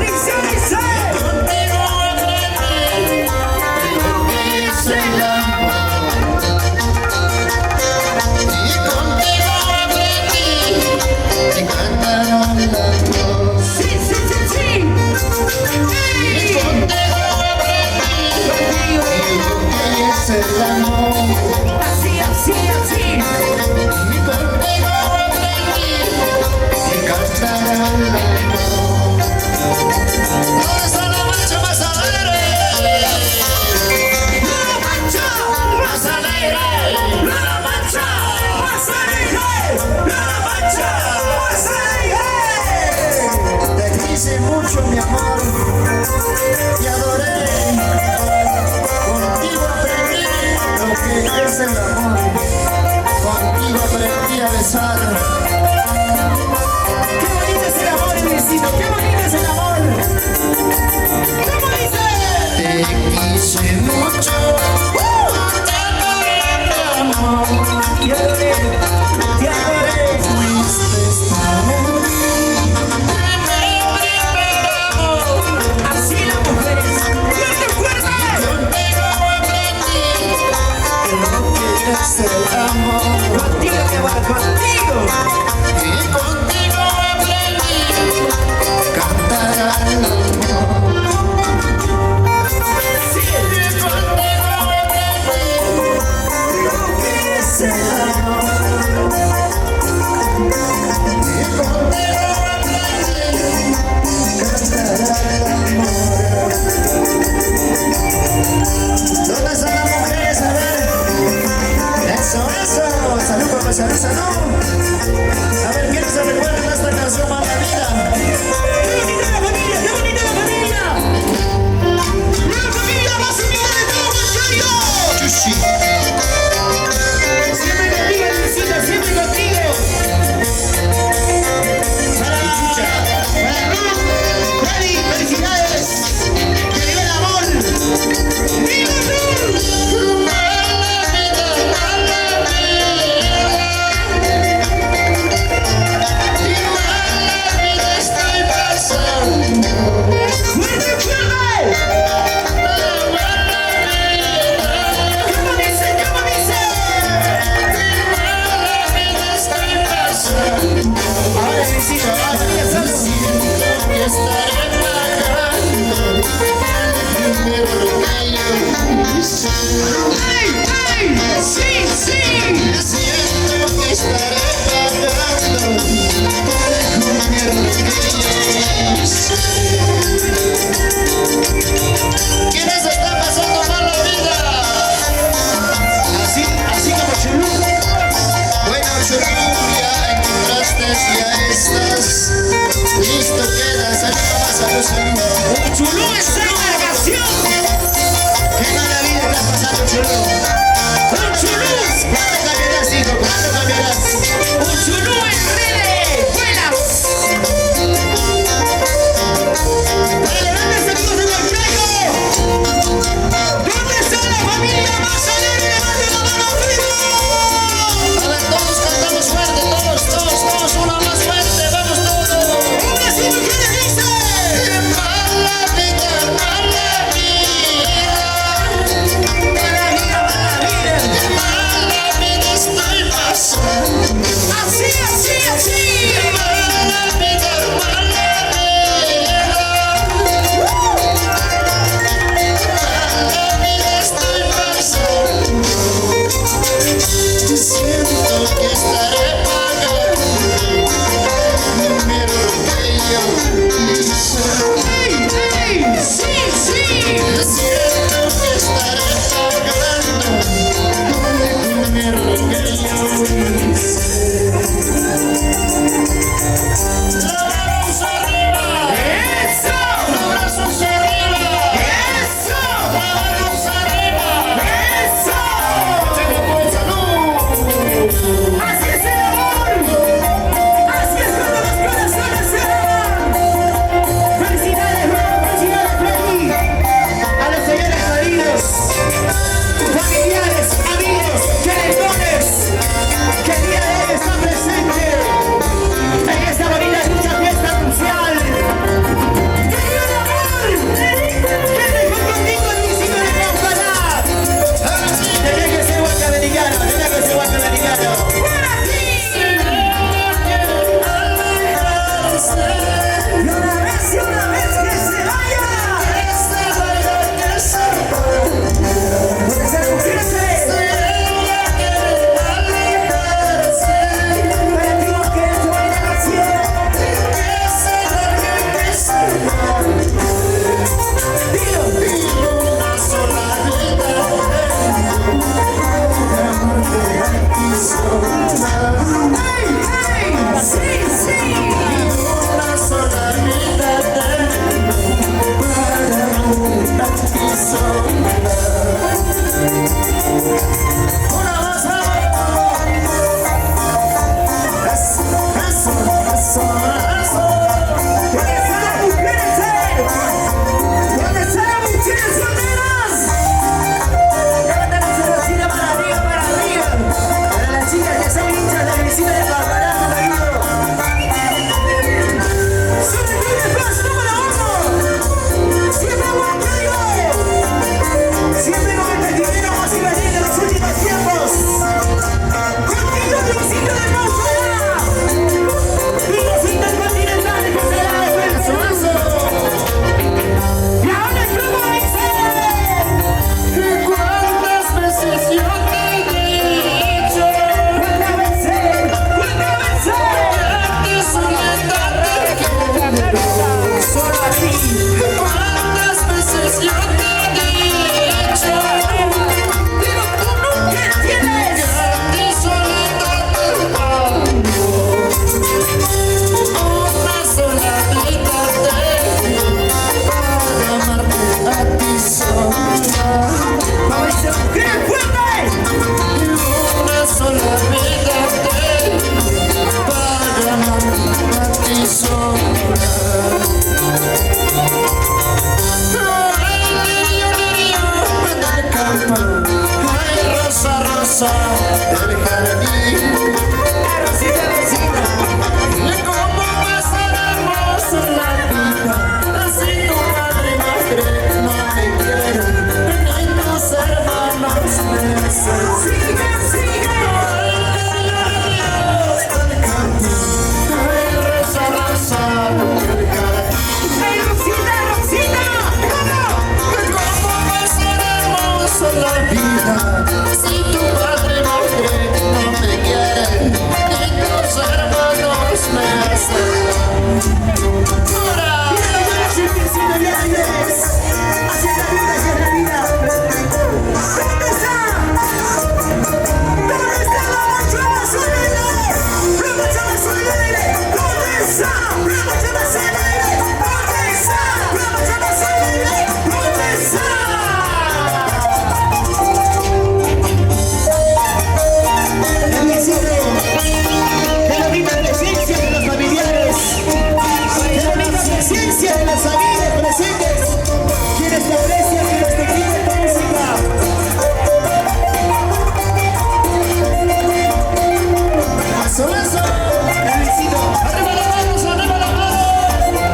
Arriba las manos, arriba las manos.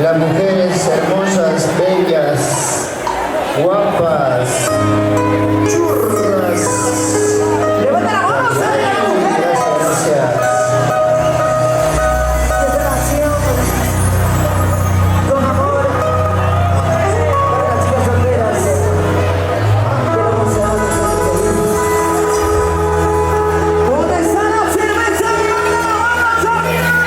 las mujeres hermosas, bellas, guapas, churras. ¡Levanta la mano, sale la mujer! Gracias. Con amor para las chicas solteras. ¿Dónde está la cerveza? ¡Vamos a mirar!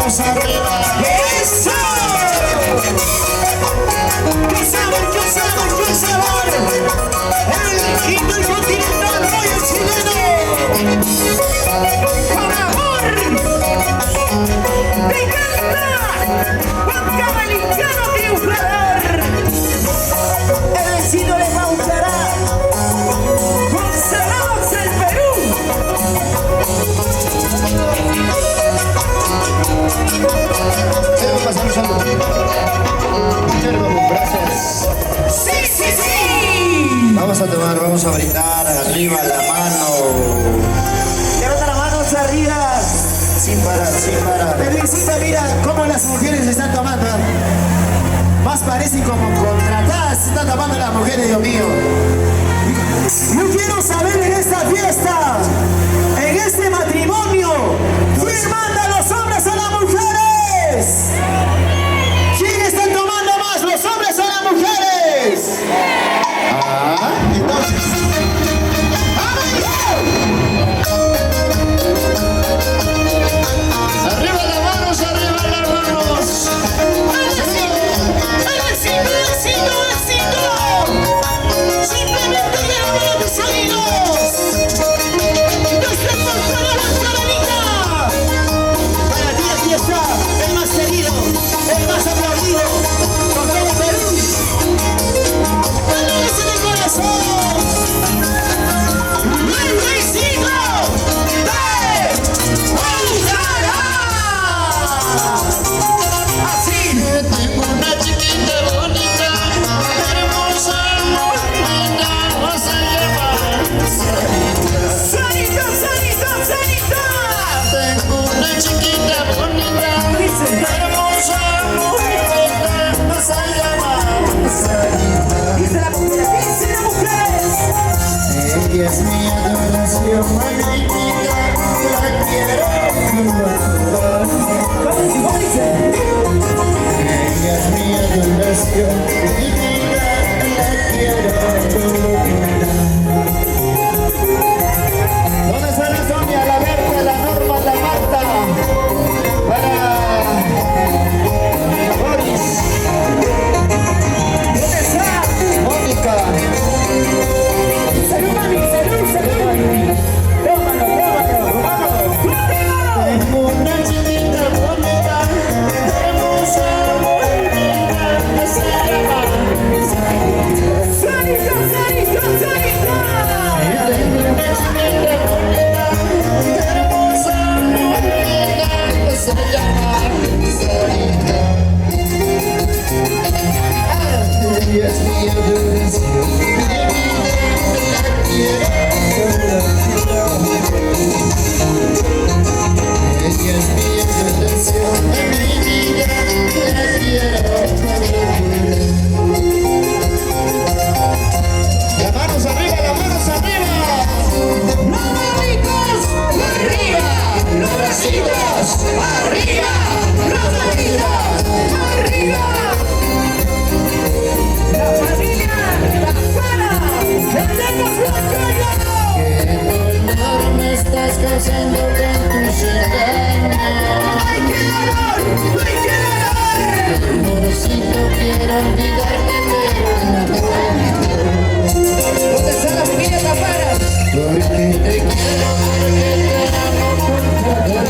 manos arriba. ¡Eso! ¡Qué sabor, qué sabor, qué sabor! El intercontinental Royal chileno. ¡Con amor! ¡Me encanta! ¡Juan Cabalincano triunfador! El vecino le pautará con Salados el Perú. Quiero pasar un saludo. Gracias. ¡Sí, sí, sí! Vamos a tomar, vamos a brindar arriba la mano. Levanta las manos arriba. Sin parar, sin parar. Felicita, mira cómo las mujeres están tomando. Más parecen como contratadas. Se están tomando las mujeres, Dios mío. Yo quiero saber en esta fiesta, en este matrimonio, ¿quién manda a los hombres o las mujeres? ¿Quién están tomando más, los hombres o las mujeres? Ah, Entonces, arriba las manos, arriba las manos. Simplemente llévame a tus oídos. Desde Porto de la Carolina. para ti aquí está el más querido, el más aplaudido, con todo Perú. ¡Dale en el corazón! ¡Luisito de Guadalajara! Así. Tengo una chiquita bonita, hermosa, muy linda, vas a llamar. ¡Sanito, sanito, sanito! Tengo una chiquita bonita, hermosa, muy linda, vas a llamar. Dice la mujer, dice la mujer. Ella es mi adoración, magnífica, la quiero ¿Cómo dice? Ella es mi adoración, magnífica, la quiero ¿Dónde está la Sonia, la Berta, la Norma, la Marta? Para Boris. ¿Dónde está? Mónica. Salud, mami, salud, salud. Tómalo, tómalo, tómalo. Tengo una chiquita bonita, hermosa, muy linda, vas a llamar. Sanito, sanito, sanito. Tengo una chiquita bonita, hermosa, muy linda, vas a llamar. Ella es mi adoración, mi vida, la quiero Ella es mi adoración, mi vida, la quiero Las manos arriba, las manos arriba. Los manitos arriba, los bracitos arriba, los manitos arriba. La familia Tafara, tenemos blanco y oro. Qué dolor me estás causando con tus engaños. ¡Ay, qué dolor! ¡Ay, qué dolor! Amorcito, quiero olvidarte, pero no puedo. ¿Dónde está la familia Tafara? Porque te quiero, porque te amo con todo el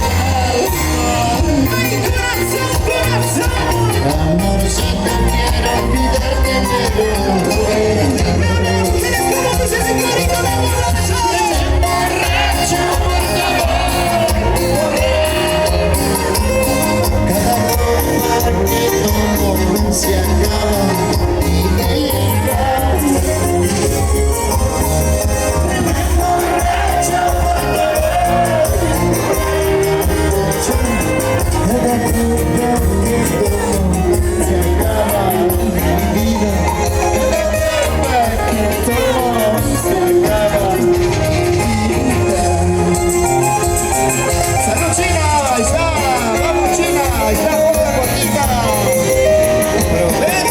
¡Ay, corazón, corazón! Amorcito, quiero olvidarte, pero no puedo. ¿Quieres como dice ese clarito de borracho? Borracho, por favor. Cada copa que tomo se acaba y me dejas. Borracho, por favor. Cada copa que tomo se acaba mi vida. Cada copa que tomo se acaba mi vida. ¡Salud, China! ¡Ahí está! ¡Vamos, China! ¡Ahí está otra gotita! ¡Aprovecha!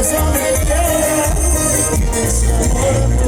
corazón de tierra tiene ese amor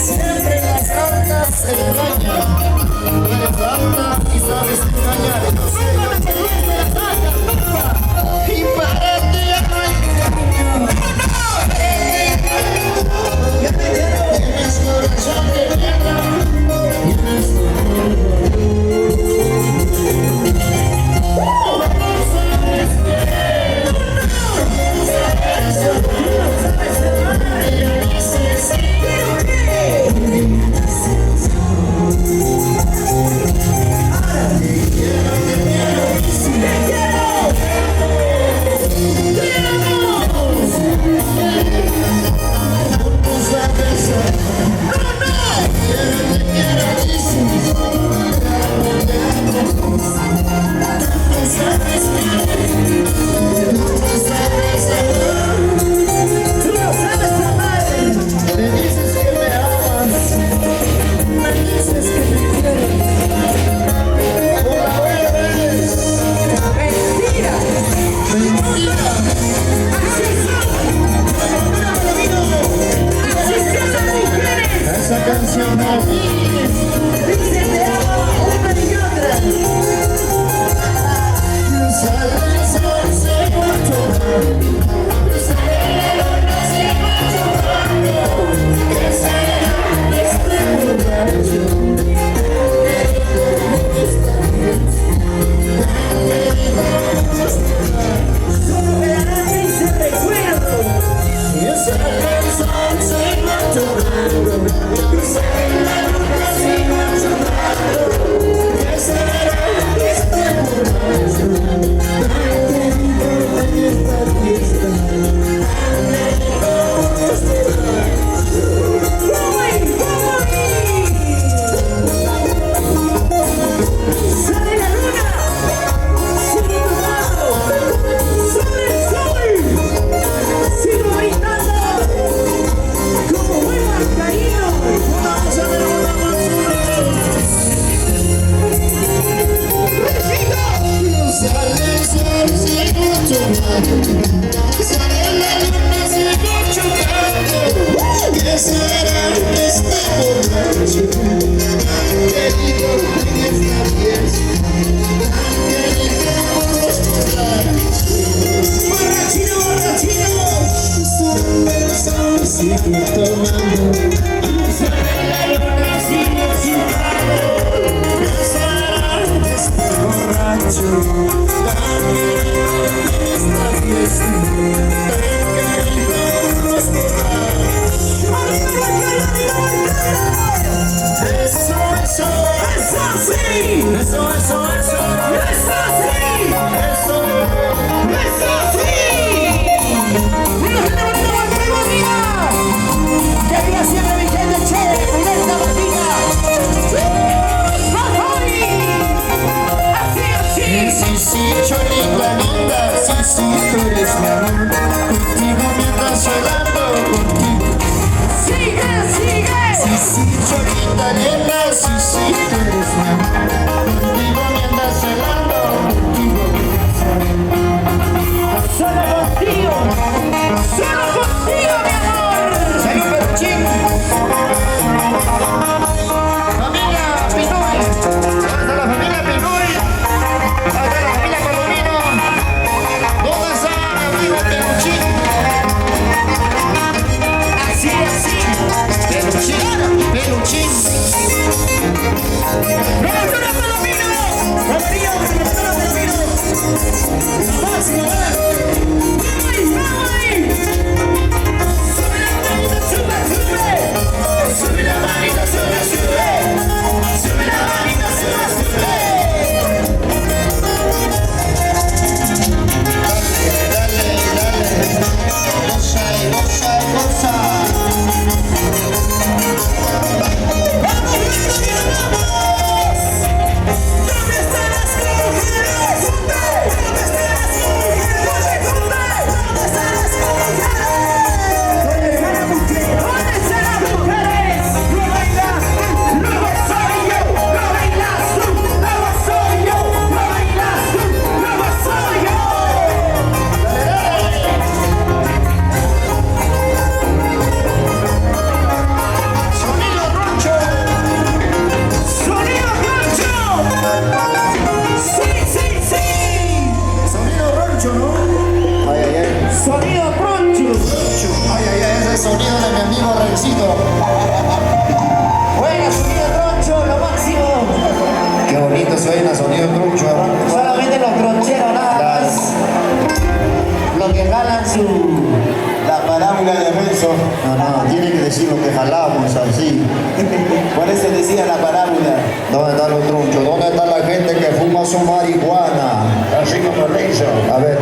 siempre las cartas se engañan. Eres alta y sabes engañar. Y para ti ya no hay cariño. Tienes corazón de tierra. Tienes Cholita linda, sí, sí, tú eres mi amor. Contigo mientras sí. Por eso decía la parábola. ¿Dónde están los trunchos? ¿Dónde está la gente que fuma su marihuana? Así como le hizo. A ver.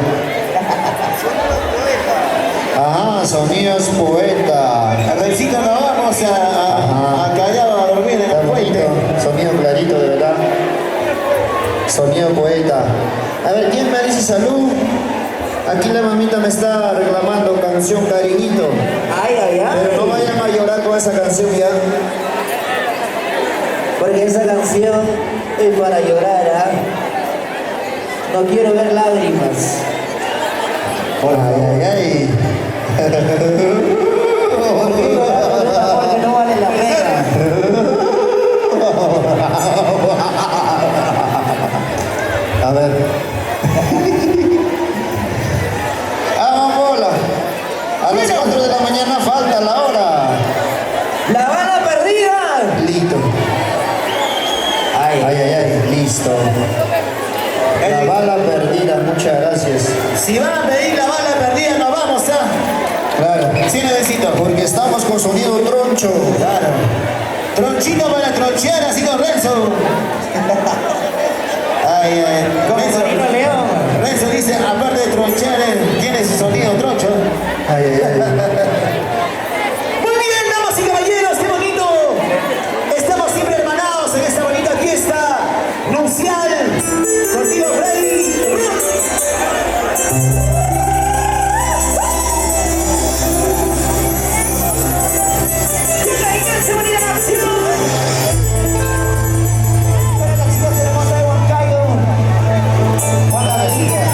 Ajá, sonidos poeta. Al recito nos vamos a Callao a dormir en Está el puente. bonito, sonido clarito, de verdad. Sonido poeta. A ver, ¿quién me dice salud? Aquí la mamita me está reclamando canción cariñito. Ay, ay, ay. Pero no vayan a llorar con esa canción ya. Porque esa canción es para llorar, ¿ah? No quiero ver lágrimas. Ay, ay, ay. ¿Por qué llorar por un amor que no vale la pena? A ver. Bola. A las 4 de la mañana falta la hora. ¡La bala perdida! Listo. Ay, Ay, ay, ay, listo. La bala perdida, muchas gracias. Si van a pedir la bala perdida, nos vamos, Claro. Sí, necesito. Porque estamos con sonido troncho. Claro. Tronchito para tronchear, así con Renzo. Ay, ay. como Torino León. Renzo dice, aparte de tronchear, tiene su sonido troncho. Ay, ay, ay. Muy bien, damas y caballeros, qué bonito. Estamos siempre hermanados en esta bonita fiesta nupcial. Contigo, Freddy. Para las chicas hermosas de Huancayo. Juan la Belica.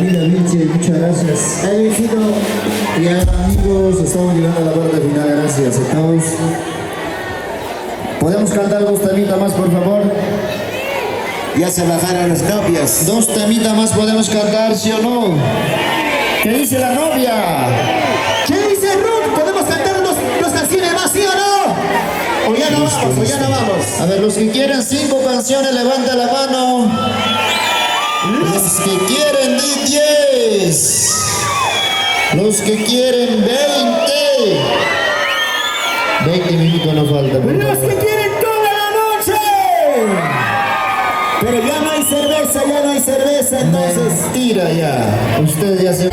familia Vinci, muchas gracias. Edwicito, Ya amigos, estamos llegando a la parte final, gracias a todos. ¿Podemos cantar dos temitas más, por favor? ya se bajaron las copias. Dos temitas más podemos cantar, ¿sí o no? ¿Qué dice la novia? ¿Qué dice Ruth? ¿Podemos cantar dos canciones más, sí o no? O ya no vamos, o ya no vamos. A ver, los que quieren 5 canciones, levanta la mano. Los que quieren 10. Los que quieren 20. 20 minutos no falta, por Los favor. que quieren toda la noche. Pero ya no hay cerveza, entonces. Mentira ya. Usted ya se...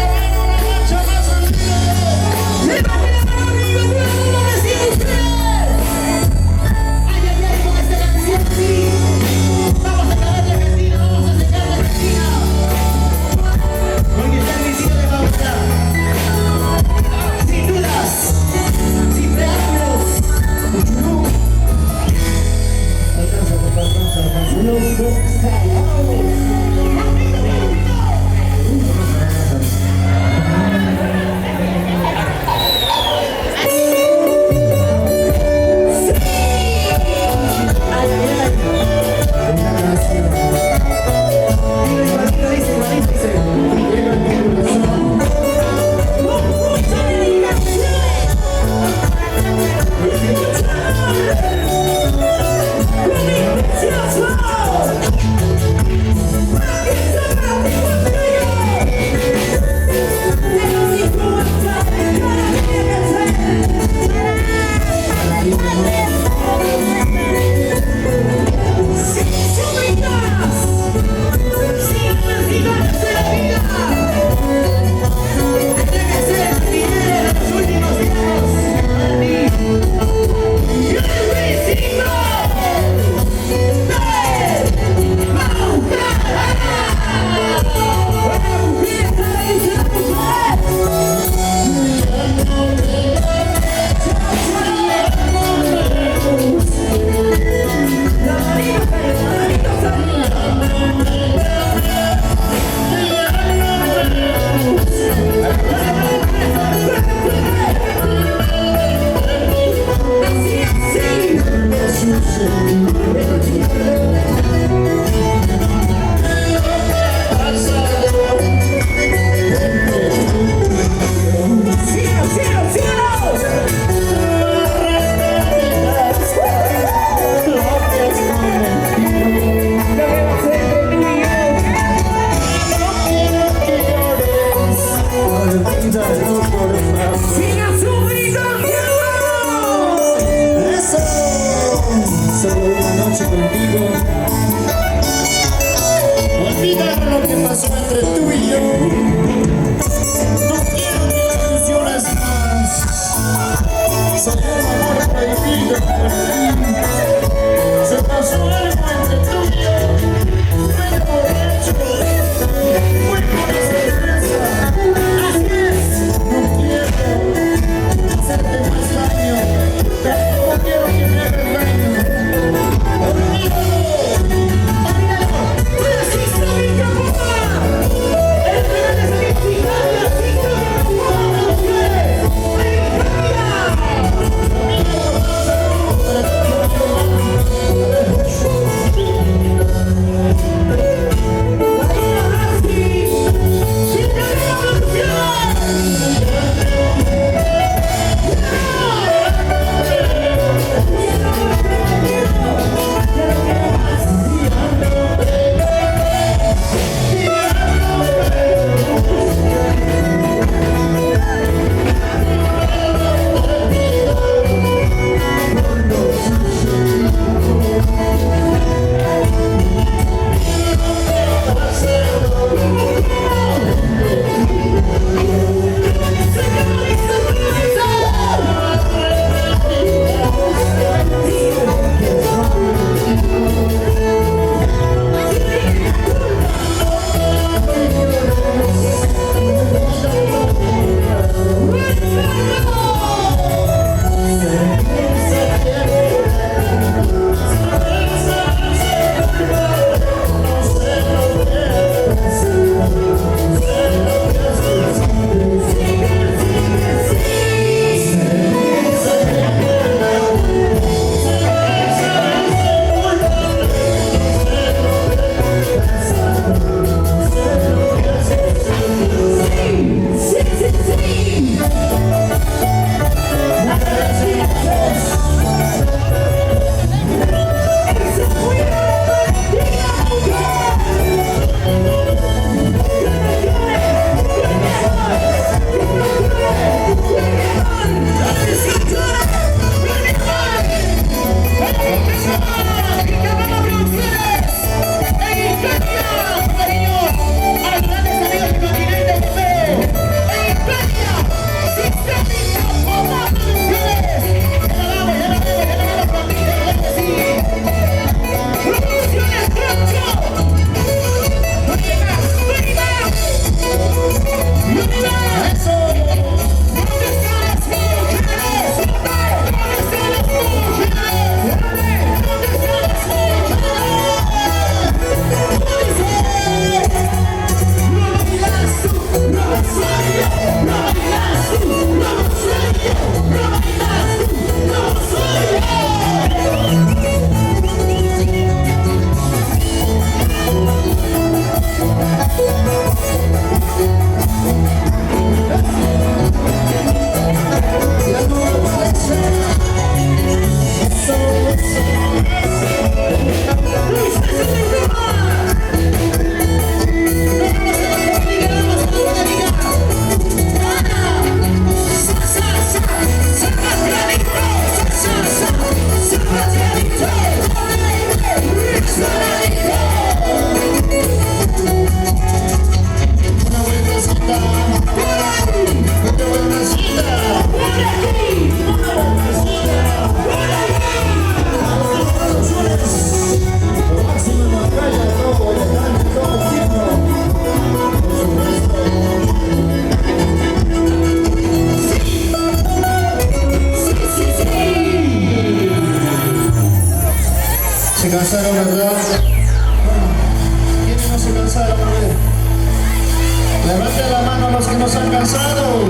los que nos han cansado,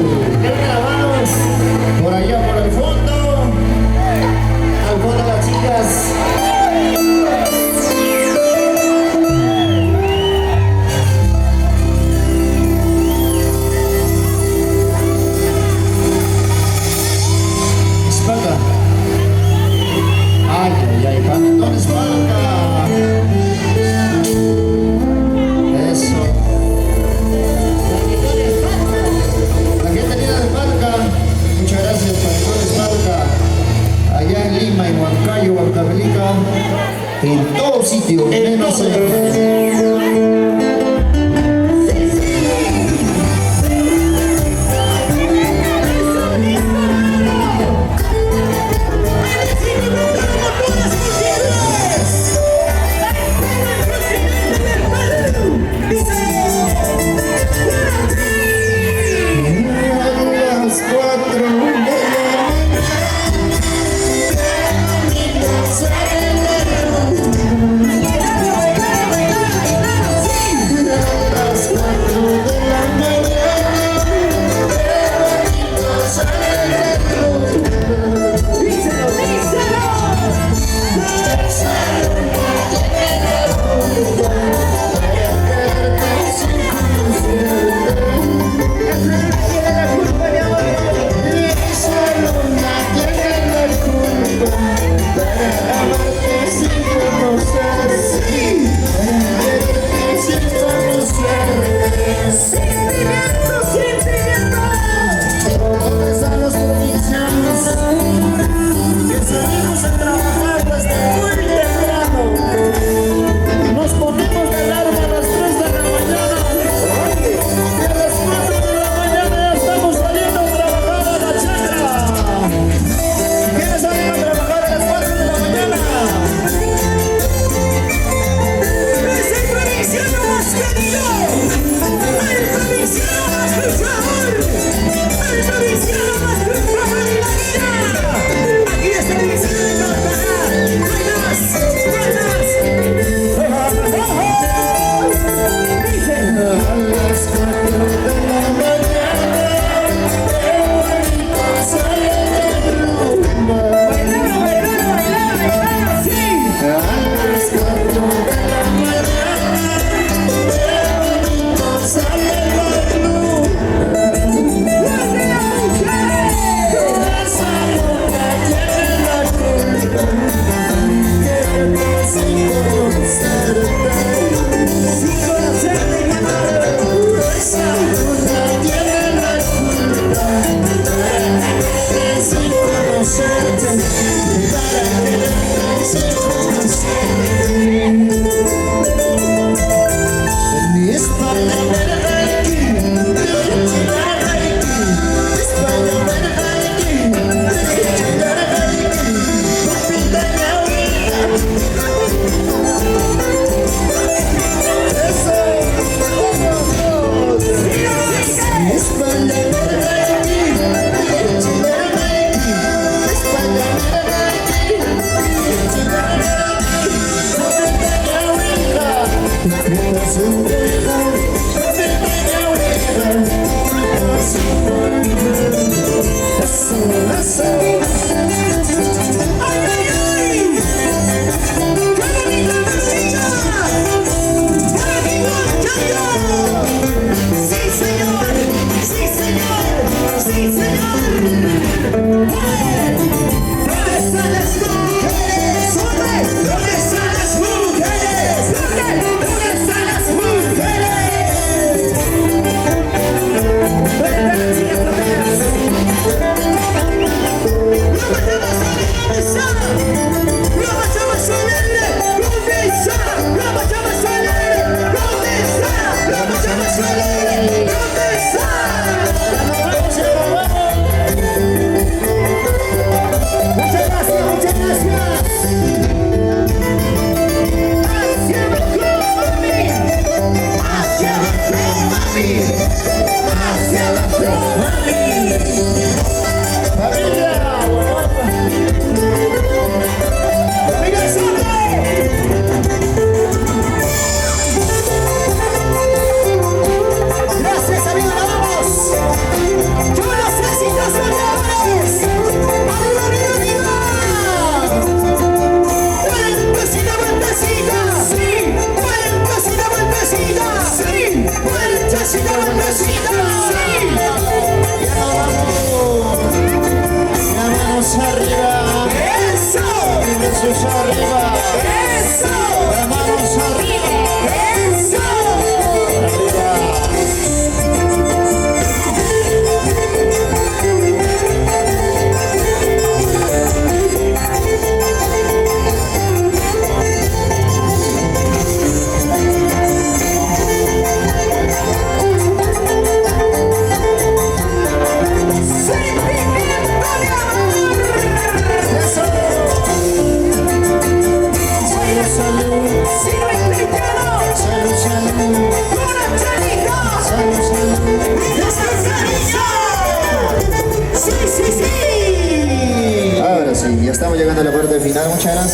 por allá por el fondo, Al fondo las chicas. espalda. Ay, ay, ay, panetón espalda. Eso. La gente linda de Palca, muchas gracias, panetón espalda. Allá en Lima, en Huancayo, Huancavelica.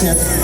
gracias.